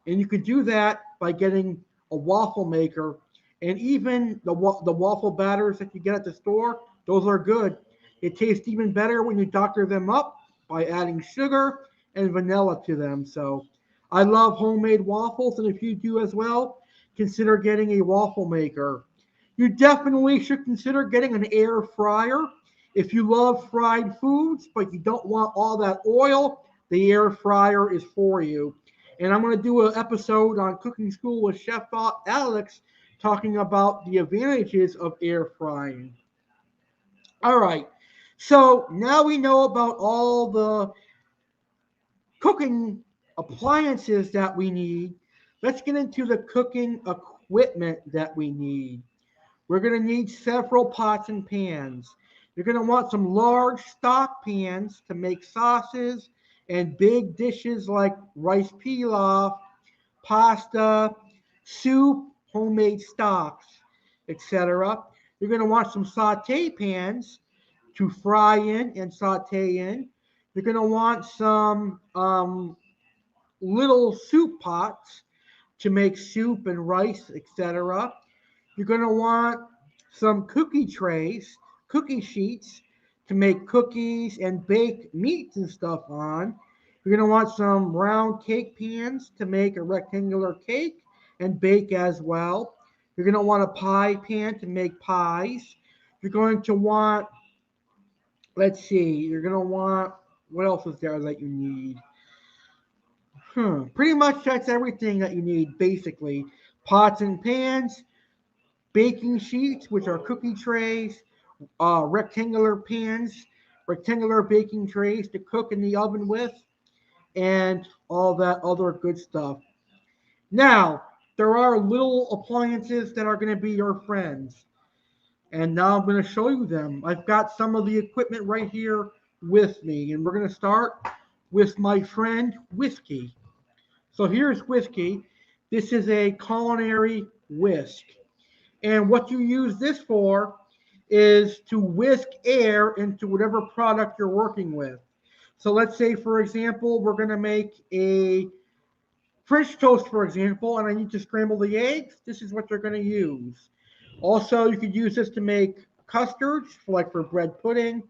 And you can do that by getting a waffle maker. And even the waffle batters that you get at the store, those are good. It tastes even better when you doctor them up by adding sugar and vanilla to them. So I love homemade waffles, and if you do as well, consider getting a waffle maker. You definitely should consider getting an air fryer. If you love fried foods, but you don't want all that oil, the air fryer is for you. And I'm going to do an episode on Cooking School with Chef Alex talking about the advantages of air frying. All right. So now we know about all the cooking appliances that we need. Let's get into the cooking equipment that we need. We're going to need several pots and pans. You're going to want some large stock pans to make sauces and big dishes like rice pilaf, pasta, soup, homemade stocks, etc. You're going to want some saute pans to fry in and saute in. You're going to want some little soup pots to make soup and rice, etc. You're going to want some cookie trays, cookie sheets to make cookies and bake meats and stuff on. You're going to want some round cake pans to make a rectangular cake and bake as well. You're going to want a pie pan to make pies. You're going to want, let's see, you're going to want, what else is there that you need? Pretty much that's everything that you need, basically. Pots and pans, baking sheets, which are cookie trays, rectangular pans, rectangular baking trays to cook in the oven with, and all that other good stuff. Now, there are little appliances that are going to be your friends. And now I'm going to show you them. I've got some of the equipment right here with me. And we're going to start with my friend Whiskey. So here's Whiskey. This is a culinary whisk. And what you use this for is to whisk air into whatever product you're working with. So let's say, for example, we're going to make a French toast, for example, and I need to scramble the eggs. This is what you're going to use. Also, you could use this to make custards, like for bread pudding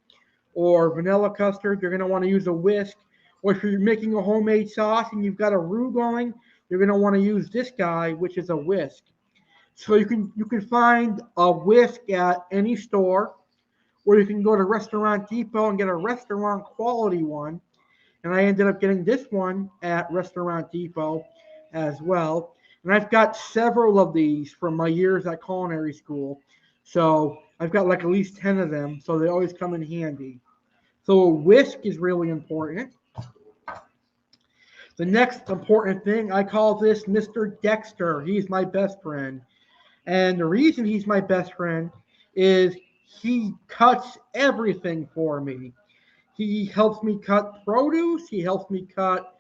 or vanilla custard. You're going to want to use a whisk. Or if you're making a homemade sauce and you've got a roux going, you're going to want to use this guy, which is a whisk. So you can find a whisk at any store, or you can go to Restaurant Depot and get a restaurant quality one. And I ended up getting this one at Restaurant Depot as well. And I've got several of these from my years at culinary school. So I've got like at least 10 of them. So they always come in handy. So a whisk is really important. The next important thing, I call this Mr. Dexter. He's my best friend. And the reason he's my best friend is he cuts everything for me. He helps me cut produce. He helps me cut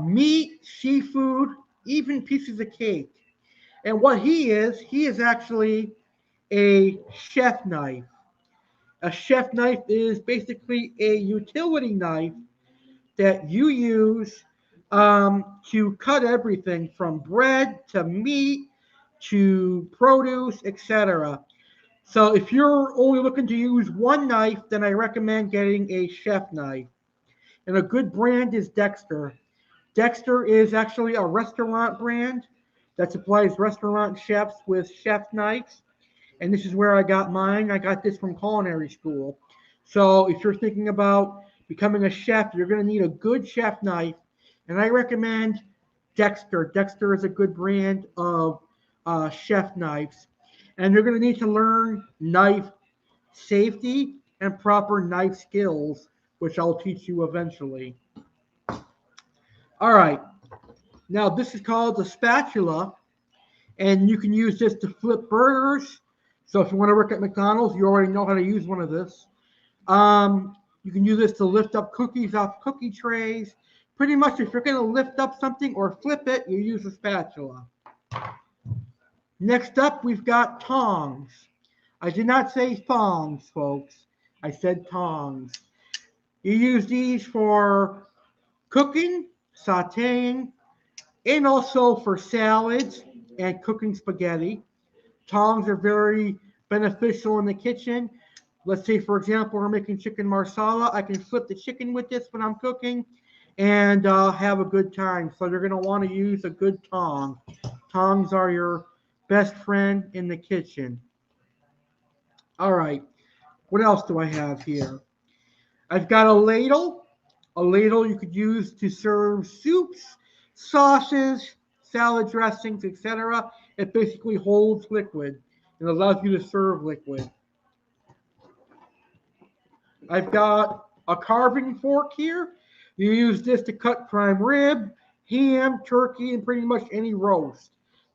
meat, seafood, even pieces of cake. And what he is actually a chef knife. A chef knife is basically a utility knife that you use to cut everything from bread to meat to produce, etc. So if you're only looking to use one knife, then I recommend getting a chef knife. And a good brand is Dexter. Dexter is actually a restaurant brand that supplies restaurant chefs with chef knives. And this is where I got mine. I got this from culinary school. So if you're thinking about becoming a chef, you're going to need a good chef knife. And I recommend Dexter. Dexter is a good brand of chef knives. And you're going to need to learn knife safety and proper knife skills, which I'll teach you eventually. All right. Now, this is called the spatula, and you can use this to flip burgers. So if you want to work at McDonald's, you already know how to use one of this. You can use this to lift up cookies off cookie trays. Pretty much, if you're going to lift up something or flip it, you use a spatula. Next up, we've got tongs. I did not say thongs, folks. I said tongs. You use these for cooking, sauteing, and also for salads and cooking spaghetti. Tongs are very beneficial in the kitchen. Let's say, for example, we're making chicken marsala. I can flip the chicken with this when I'm cooking and have a good time. So you're going to want to use a good tong. Tongs are your best friend in the kitchen. All right. What else do I have here? I've got a ladle. A ladle you could use to serve soups, sauces, salad dressings, etc. It basically holds liquid. It allows you to serve liquid. I've got a carving fork here. You use this to cut prime rib, ham, turkey, and pretty much any roast.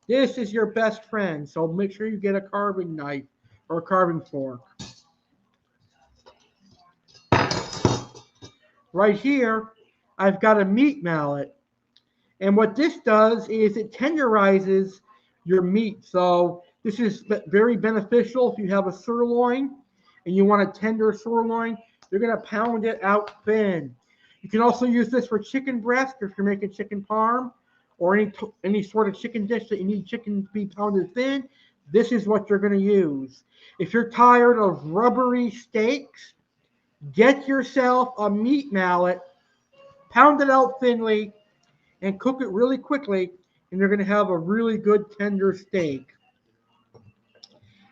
This is your best friend, so make sure you get a carving knife or a carving fork. Right here, I've got a meat mallet. And what this does is it tenderizes your meat. So this is very beneficial if you have a sirloin and you want a tender sirloin. You're going to pound it out thin. You can also use this for chicken breast if you're making chicken parm or any sort of chicken dish that you need chicken to be pounded thin. This is what you're going to use. If you're tired of rubbery steaks, Get yourself a meat mallet, pound it out thinly, and cook it really quickly, and you're going to have a really good tender steak.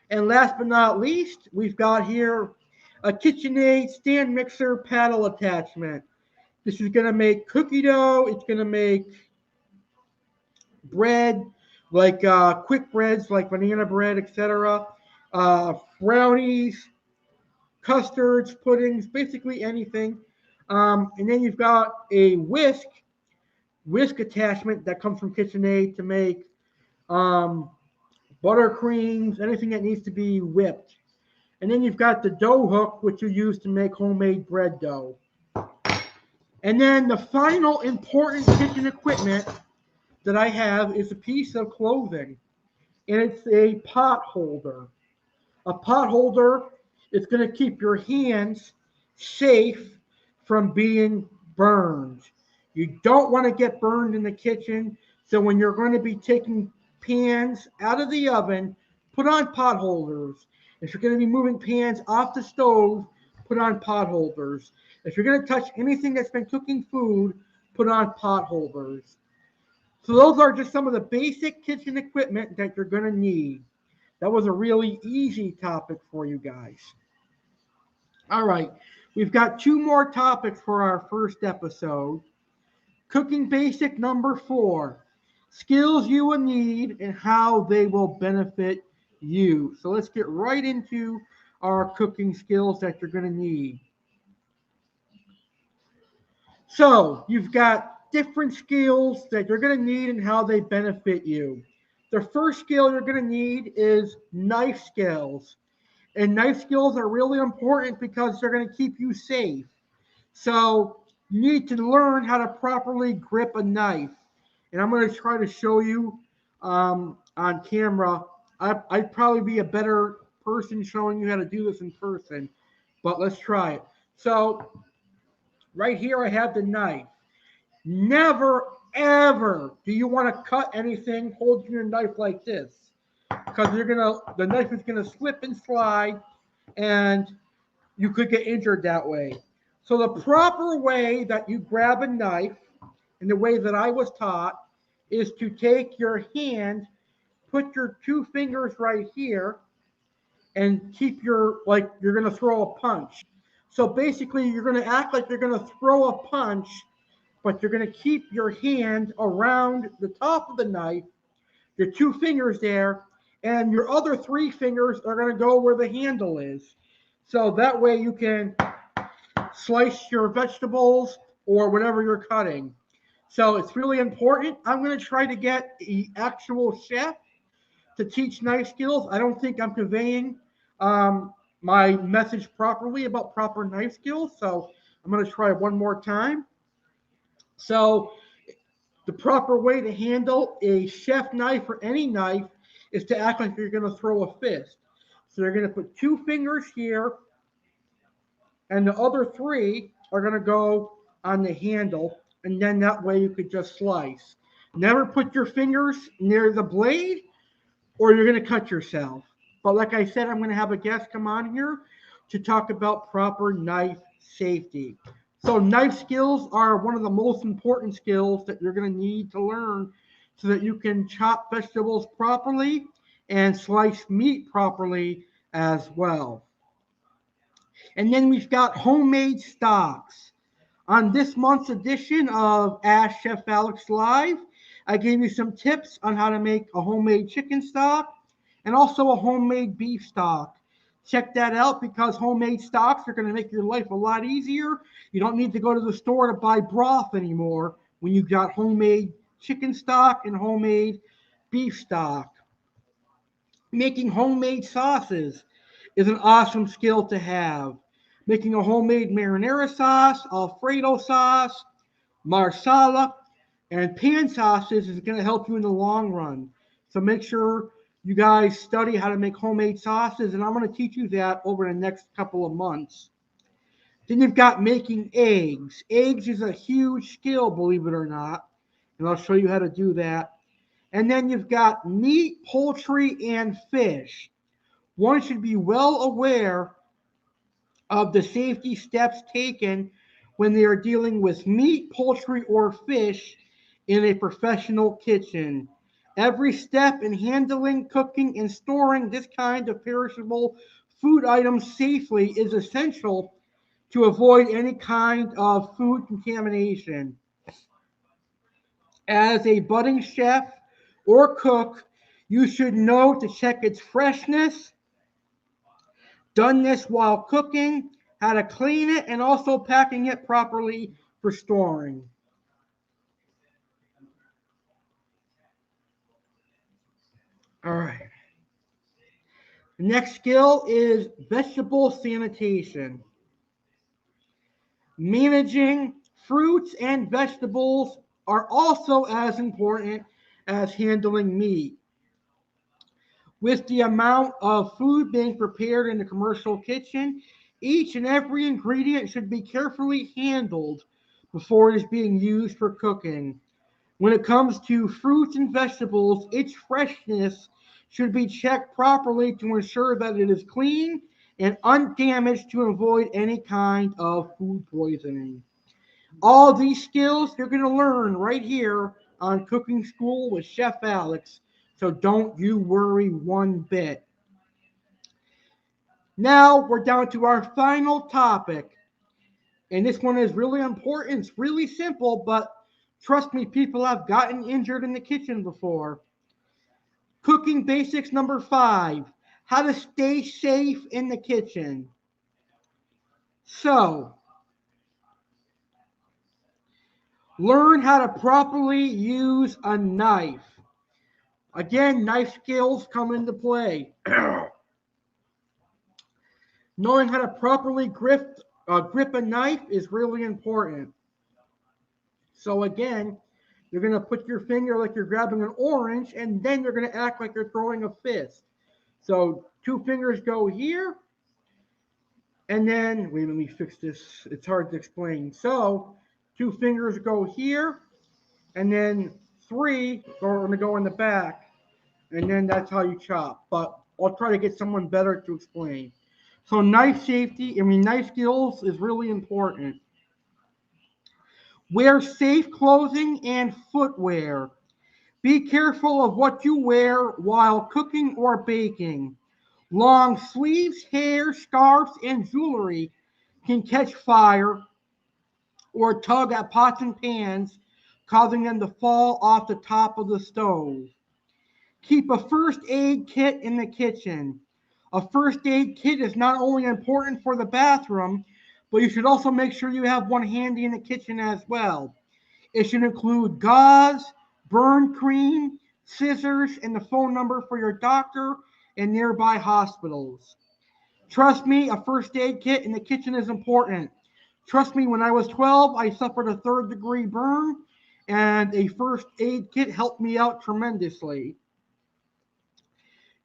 And last but not least, we've got here a KitchenAid stand mixer paddle attachment. This is going to make cookie dough. It's going to make bread, like quick breads, like banana bread, etc. Brownies, custards, puddings, basically anything. And then you've got a whisk attachment that comes from KitchenAid to make um, buttercreams, anything that needs to be whipped. And then you've got the dough hook, which you use to make homemade bread dough. And then the final important kitchen equipment that I have is a piece of clothing, and it's a pot holder. A pot holder is going to keep your hands safe from being burned. You don't want to get burned in the kitchen, so when you're going to be taking pans out of the oven, put on pot holders. If you're going to be moving pans off the stove, put on pot holders. If you're going to touch anything that's been cooking food, put on pot holders. So those are just some of the basic kitchen equipment that you're going to need. That was a really easy topic for you guys. All right, we've got two more topics for our first episode. Cooking basic number 4, skills you will need and how they will benefit you. So let's get right into our cooking skills that you're going to need. So you've got different skills that you're going to need and how they benefit you. The first skill you're going to need is knife skills. And knife skills are really important because they're going to keep you safe. So you need to learn how to properly grip a knife. And I'm going to try to show you on camera. I'd probably be a better person showing you how to do this in person, but let's try it. So right here I have the knife. Never, ever do you want to cut anything holding your knife like this, because the knife is gonna slip and slide, and you could get injured that way. So the proper way that you grab a knife, and the way that I was taught, is to take your hand, put your 2 fingers right here, and keep like you're gonna throw a punch. So basically, you're gonna act like you're gonna throw a punch, but you're going to keep your hand around the top of the knife, your 2 fingers there, and your other 3 fingers are going to go where the handle is. So that way you can slice your vegetables or whatever you're cutting. So it's really important. I'm going to try to get the actual chef to teach knife skills. I don't think I'm conveying my message properly about proper knife skills. So I'm going to try one more time. So the proper way to handle a chef knife or any knife is to act like you're going to throw a fist. So you're going to put 2 fingers here, and the other 3 are going to go on the handle, and then that way you could just slice. Never put your fingers near the blade, or you're going to cut yourself. But like I said, I'm going to have a guest come on here to talk about proper knife safety. So knife skills are one of the most important skills that you're going to need to learn so that you can chop vegetables properly and slice meat properly as well. And then we've got homemade stocks. On this month's edition of Ask Chef Alex Live, I gave you some tips on how to make a homemade chicken stock and also a homemade beef stock. Check that out, because homemade stocks are going to make your life a lot easier. You don't need to go to the store to buy broth anymore when you've got homemade chicken stock and homemade beef stock. Making homemade sauces is an awesome skill to have. Making a homemade marinara sauce, Alfredo sauce, marsala, and pan sauces is going to help you in the long run. So make sure you guys study how to make homemade sauces, and I'm going to teach you that over the next couple of months. Then you've got making eggs. Eggs is a huge skill, believe it or not, and I'll show you how to do that. And then you've got meat, poultry, and fish. One should be well aware of the safety steps taken when they are dealing with meat, poultry, or fish in a professional kitchen. Every step in handling, cooking, and storing this kind of perishable food items safely is essential to avoid any kind of food contamination. As a budding chef or cook, you should know to check its freshness, done this while cooking, how to clean it, and also packing it properly for storing. All right. The next skill is vegetable sanitation. Managing fruits and vegetables are also as important as handling meat. With the amount of food being prepared in the commercial kitchen, each and every ingredient should be carefully handled before it is being used for cooking. When it comes to fruits and vegetables, its freshness should be checked properly to ensure that it is clean and undamaged to avoid any kind of food poisoning. All these skills you're going to learn right here on Cooking School with Chef Alex. So don't you worry one bit. Now we're down to our final topic. And this one is really important. It's really simple, but trust me, people have gotten injured in the kitchen before. Cooking basics number 5, how to stay safe in the kitchen. So, learn how to properly use a knife. Again, knife skills come into play. Knowing how to properly grip a knife is really important. So again, you're going to put your finger like you're grabbing an orange, and then you're going to act like you're throwing a fist. So 2 fingers go here, and then, wait, let me fix this. It's hard to explain. So 2 fingers go here, and then 3 are going to go in the back, and then that's how you chop. But I'll try to get someone better to explain. So knife skills is really important. Wear safe clothing and footwear. Be careful of what you wear while cooking or baking. Long sleeves, hair, scarves, and jewelry can catch fire or tug at pots and pans, causing them to fall off the top of the stove. Keep a first aid kit in the kitchen. A first aid kit is not only important for the bathroom, but you should also make sure you have one handy in the kitchen as well. It should include gauze, burn cream, scissors, and the phone number for your doctor and nearby hospitals. Trust me, a first aid kit in the kitchen is important. Trust me, when I was 12, I suffered a 3rd-degree burn, and a first aid kit helped me out tremendously.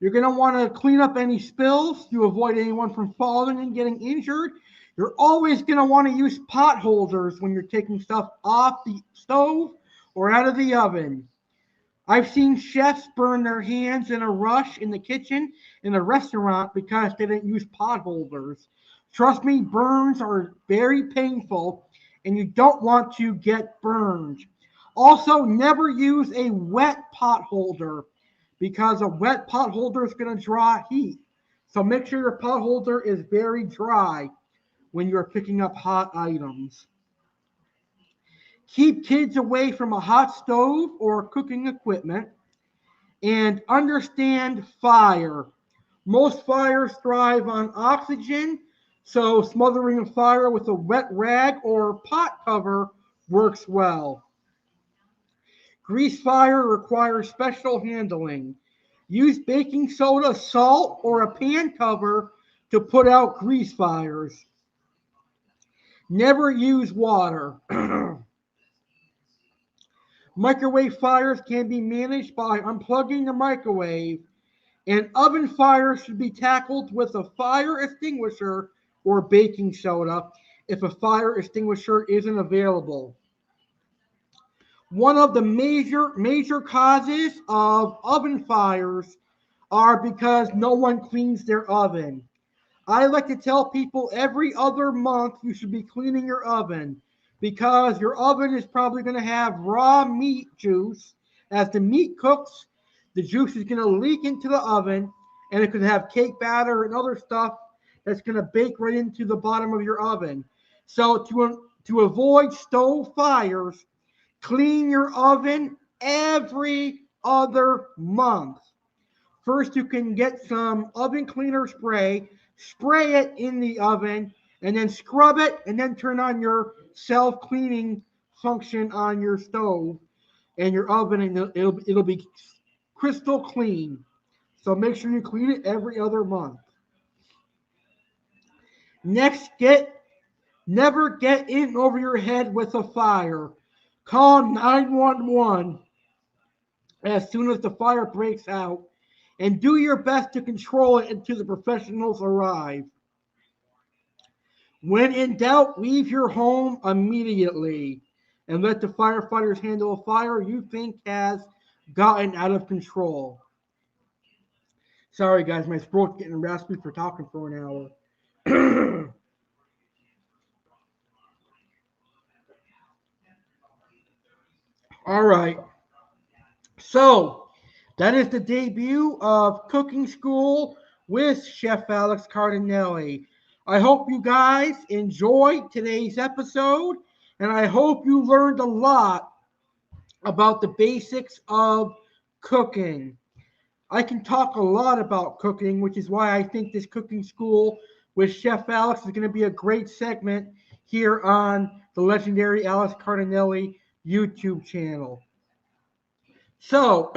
You're going to want to clean up any spills to avoid anyone from falling and getting injured. You're always going to want to use pot holders when you're taking stuff off the stove or out of the oven. I've seen chefs burn their hands in a rush in the kitchen in a restaurant because they didn't use pot holders. Trust me, burns are very painful and you don't want to get burned. Also, never use a wet pot holder because a wet pot holder is going to draw heat. So make sure your pot holder is very dry when you're picking up hot items. Keep kids away from a hot stove or cooking equipment. And understand fire. Most fires thrive on oxygen, so smothering a fire with a wet rag or pot cover works well. Grease fire requires special handling. Use baking soda, salt, or a pan cover to put out grease fires. Never use water. Microwave fires can be managed by unplugging the microwave, and oven fires should be tackled with a fire extinguisher or baking soda if a fire extinguisher isn't available. One of the major causes of oven fires are because no one cleans their oven. I like to tell people every other month you should be cleaning your oven because your oven is probably going to have raw meat juice. As the meat cooks, the juice is going to leak into the oven and it could have cake batter and other stuff that's going to bake right into the bottom of your oven. So to avoid stove fires, clean your oven every other month. First, you can get some oven cleaner spray it in the oven, and then scrub it, and then turn on your self-cleaning function on your stove and your oven, and it'll be crystal clean. So make sure you clean it every other month. Next, never get in over your head with a fire. Call 911 as soon as the fire breaks out and do your best to control it until the professionals arrive. When in doubt, leave your home immediately and let the firefighters handle a fire you think has gotten out of control. Sorry, guys, my throat's getting raspy for talking for an hour. All right. So, that is the debut of Cooking School with Chef Alex Cardinale. I hope you guys enjoyed today's episode, and I hope you learned a lot about the basics of cooking. I can talk a lot about cooking, which is why I think this Cooking School with Chef Alex is going to be a great segment here on the legendary Alex Cardinale YouTube channel. So,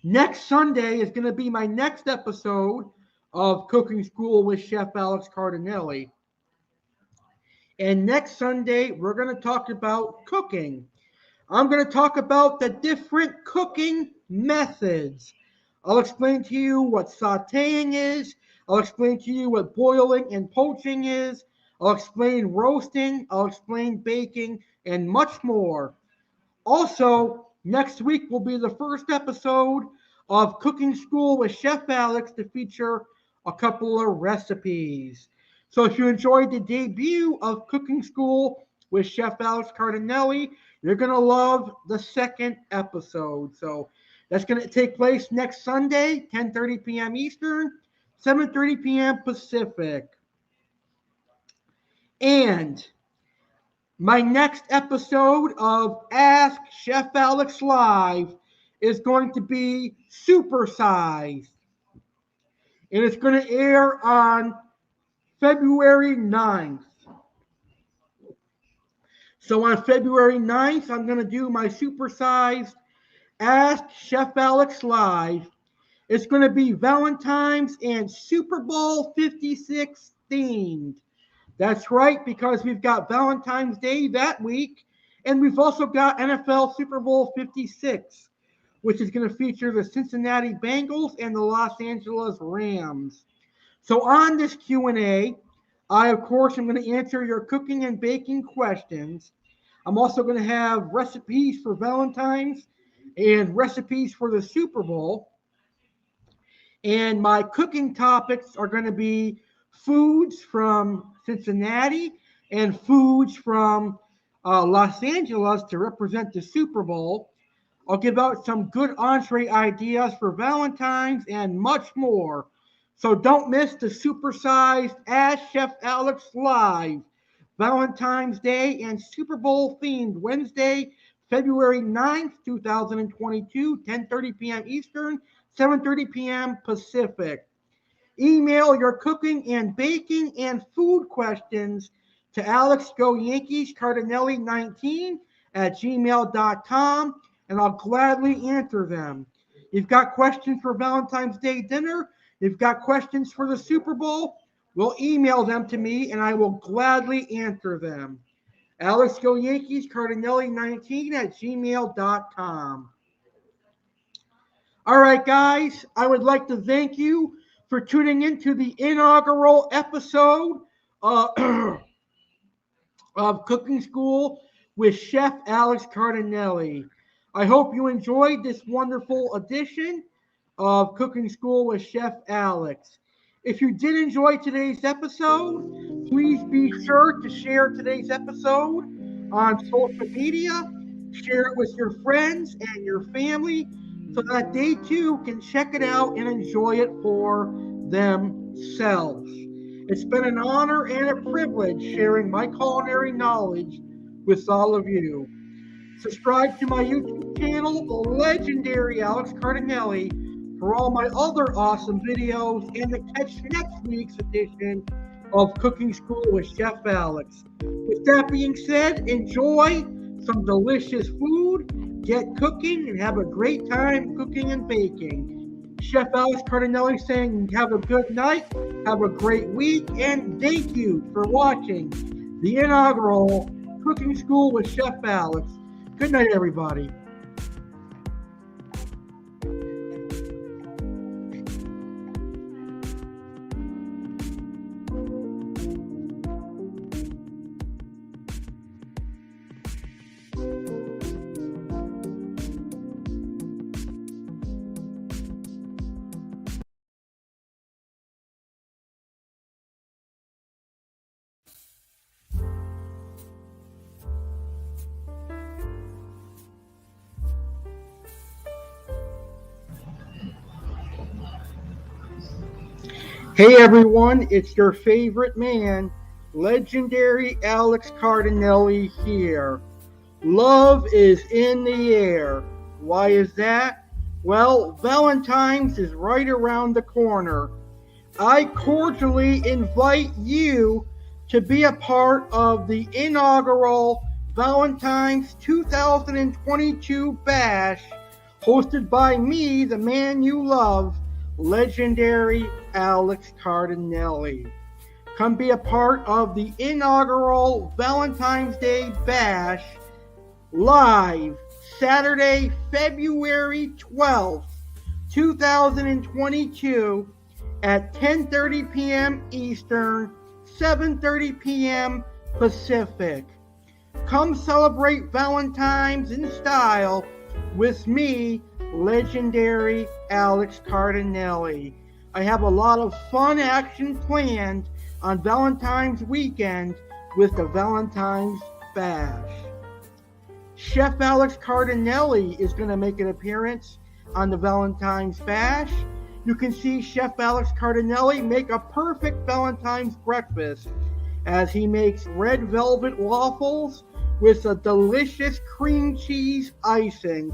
next Sunday is going to be my next episode of Cooking School with Chef Alex Cardinale. And next Sunday, we're going to talk about cooking. I'm going to talk about the different cooking methods. I'll explain to you what sauteing is. I'll explain to you what boiling and poaching is. I'll explain roasting. I'll explain baking and much more. Also, next week will be the first episode of Cooking School with Chef Alex to feature a couple of recipes. So if you enjoyed the debut of Cooking School with Chef Alex Cardinale, you're going to love the second episode. So that's going to take place next Sunday, 10:30 p.m. Eastern, 7:30 p.m. Pacific. And my next episode of Ask Chef Alex Live is going to be supersized. And it's going to air on February 9th. So on February 9th, I'm going to do my supersized Ask Chef Alex Live. It's going to be Valentine's and Super Bowl 56 themed. That's right, because we've got Valentine's Day that week, and we've also got NFL Super Bowl 56, which is going to feature the Cincinnati Bengals and the Los Angeles Rams. So on this Q&A, I, of course, am going to answer your cooking and baking questions. I'm also going to have recipes for Valentine's and recipes for the Super Bowl. And my cooking topics are going to be foods from Cincinnati and foods from Los Angeles to represent the Super Bowl. I'll give out some good entree ideas for Valentine's and much more. So don't miss the supersized Ask Chef Alex Live Valentine's Day and Super Bowl themed Wednesday, February 9th, 2022, 10:30 p.m. Eastern, 7:30 p.m. Pacific. Email your cooking and baking and food questions to alexgoyankiescardinelli19@gmail.com, and I'll gladly answer them. You've got questions for Valentine's Day dinner, you've got questions for the Super Bowl, well, email them to me and I will gladly answer them. alexgoyankiescardinelli19@gmail.com. All right, guys, I would like to thank you for tuning into the inaugural episode of Cooking School with Chef Alex Cardinale. I hope you enjoyed this wonderful edition of Cooking School with Chef Alex. If you did enjoy today's episode, please be sure to share today's episode on social media. Share it with your friends and your family so that they too can check it out and enjoy it for themselves. It's been an honor and a privilege sharing my culinary knowledge with all of you. Subscribe to my YouTube channel, The Legendary Alex Cardinale, for all my other awesome videos and to catch next week's edition of Cooking School with Chef Alex. With that being said, enjoy some delicious food, get cooking, and have a great time cooking and baking. Chef Alex Cardinale saying have a good night, have a great week, and thank you for watching the inaugural Cooking School with Chef Alex. Good night, everybody. Hey everyone, it's your favorite man, Legendary Alex Cardinale here. Love is in the air. Why is that? Well, Valentine's is right around the corner. I cordially invite you to be a part of the inaugural Valentine's 2022 Bash, hosted by me, the man you love, Legendary Alex Cardinale. Come be a part of the inaugural Valentine's Day Bash live Saturday, February 12th, 2022 at 10:30 p.m. Eastern, 7:30 p.m. Pacific. Come celebrate Valentine's in style with me, Legendary Alex Cardinale. I have a lot of fun action planned on Valentine's weekend with the Valentine's Bash. Chef Alex Cardinale is going to make an appearance on the Valentine's Bash. You can see Chef Alex Cardinale make a perfect Valentine's breakfast as he makes red velvet waffles with a delicious cream cheese icing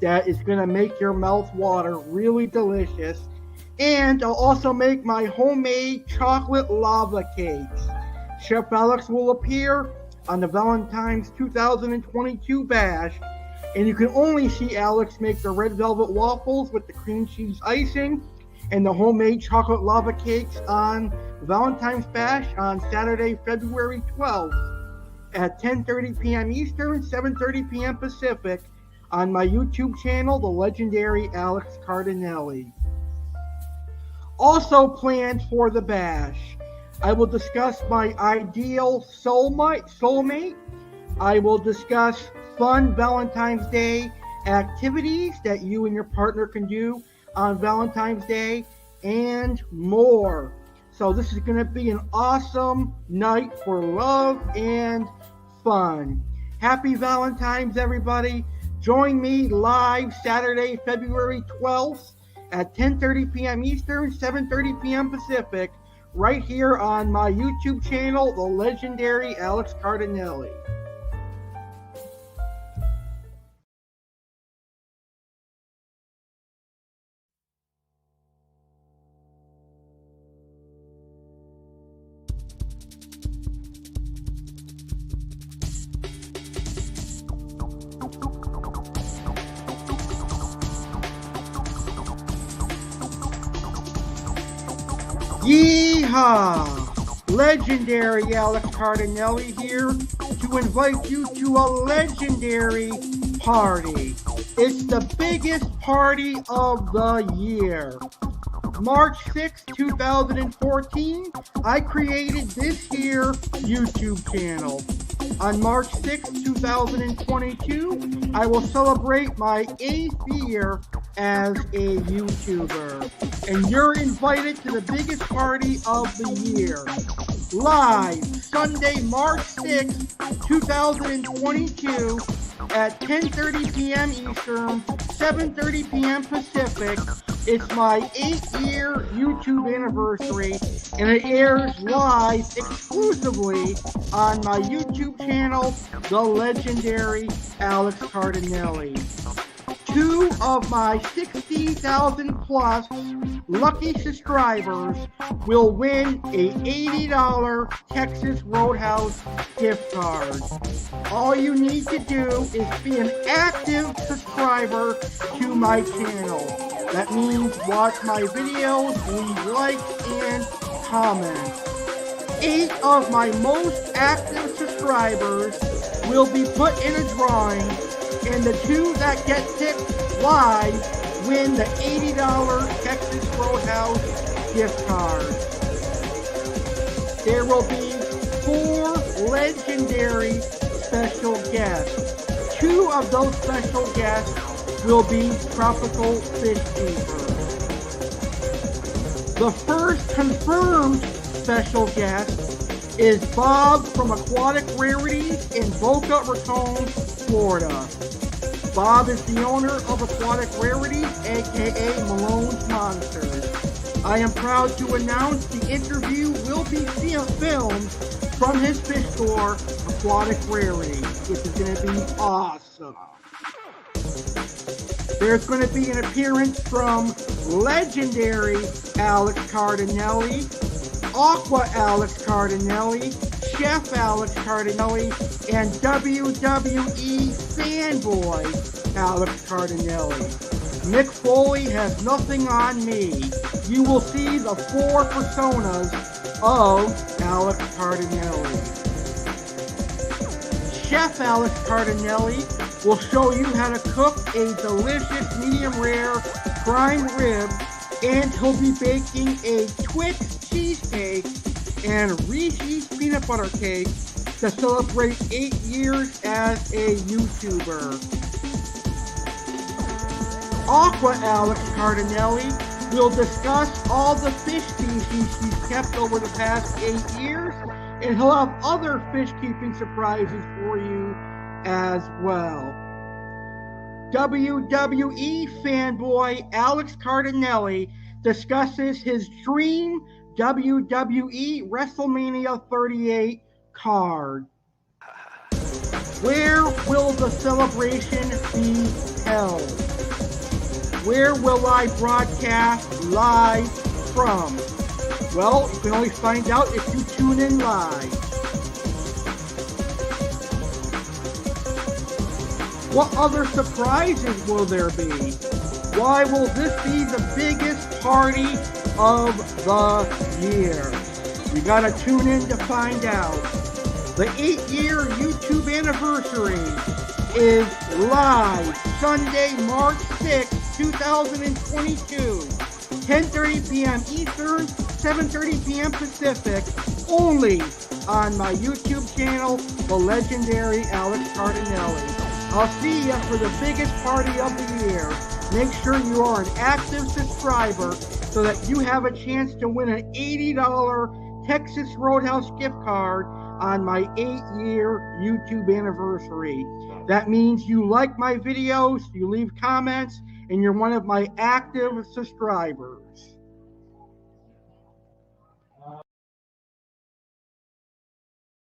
that is going to make your mouth water. Really delicious. And I'll also make my homemade chocolate lava cakes. Chef Alex will appear on the Valentine's 2022 Bash, and you can only see Alex make the red velvet waffles with the cream cheese icing and the homemade chocolate lava cakes on Valentine's Bash on Saturday, February 12th at 10:30 p.m. Eastern, 7:30 p.m. Pacific on my YouTube channel, The Legendary Alex Cardinale. Also planned for the Bash, I will discuss my ideal soulmate. I will discuss fun Valentine's Day activities that you and your partner can do on Valentine's Day and more. So this is going to be an awesome night for love and fun. Happy Valentine's, everybody. Join me live Saturday, February 12th at 10:30 p.m. Eastern, 7:30 p.m. Pacific, right here on my YouTube channel, The Legendary Alex Cardinale. Yeehaw! Legendary Alex Cardinale here to invite you to a legendary party. It's the biggest party of the year. March 6, 2014, I created this here YouTube channel. On March 6, 2022, I will celebrate my 8th year as a YouTuber. And you're invited to the biggest party of the year. Live Sunday, March 6, 2022 at 10:30 p.m. Eastern, 7:30 p.m. Pacific. It's my 8th-year YouTube anniversary, and it airs live exclusively on my YouTube channel, the legendary Alex Cardinale. 2 of my 60,000 plus lucky subscribers will win a $80 Texas Roadhouse gift card. All you need to do is be an active subscriber to my channel. That means watch my videos, leave likes, and comments. 8 of my most active subscribers will be put in a drawing, and the 2 that get picked live win the $80 Texas Roadhouse gift card. There will be 4 legendary special guests. 2 of those special guests will be tropical fish keepers. The first confirmed special guest is Bob from Aquatic Rarities in Boca Raton, Florida. Bob is the owner of Aquatic Rarities, aka Malone's Monsters. I am proud to announce the interview will be filmed from his fish store, Aquatic Rarities, which is going to be awesome. There's going to be an appearance from legendary Alex Cardinale, Aqua Alex Cardinale, Chef Alex Cardinale, and WWE fanboy Alex Cardinale. Mick Foley has nothing on me. You will see the 4 personas of Alex Cardinale. Chef Alex Cardinale will show you how to cook a delicious medium rare prime rib, and he'll be baking a Twix cheesecake and Reese's peanut butter cake to celebrate 8 years as a YouTuber. Aqua Alex Cardinale will discuss all the fish species he's kept over the past 8 years, and he'll have other fish keeping surprises for you as well. WWE fanboy Alex Cardinale discusses his dream WWE WrestleMania 38 card. Where will the celebration be held? Where will I broadcast live from? Well, you can only find out if you tune in live. What other surprises will there be? Why will this be the biggest party of the year? You gotta tune in to find out. The 8-year YouTube anniversary is live Sunday, March 6, 2022, 10:30 p.m. Eastern, 7:30 p.m. Pacific, only on my YouTube channel, the legendary Alex Cardinale. I'll see you for the biggest party of the year. Make sure you are an active subscriber so that you have a chance to win an $80 Texas Roadhouse gift card on my 8-year YouTube anniversary. That means you like my videos, you leave comments, and you're one of my active subscribers.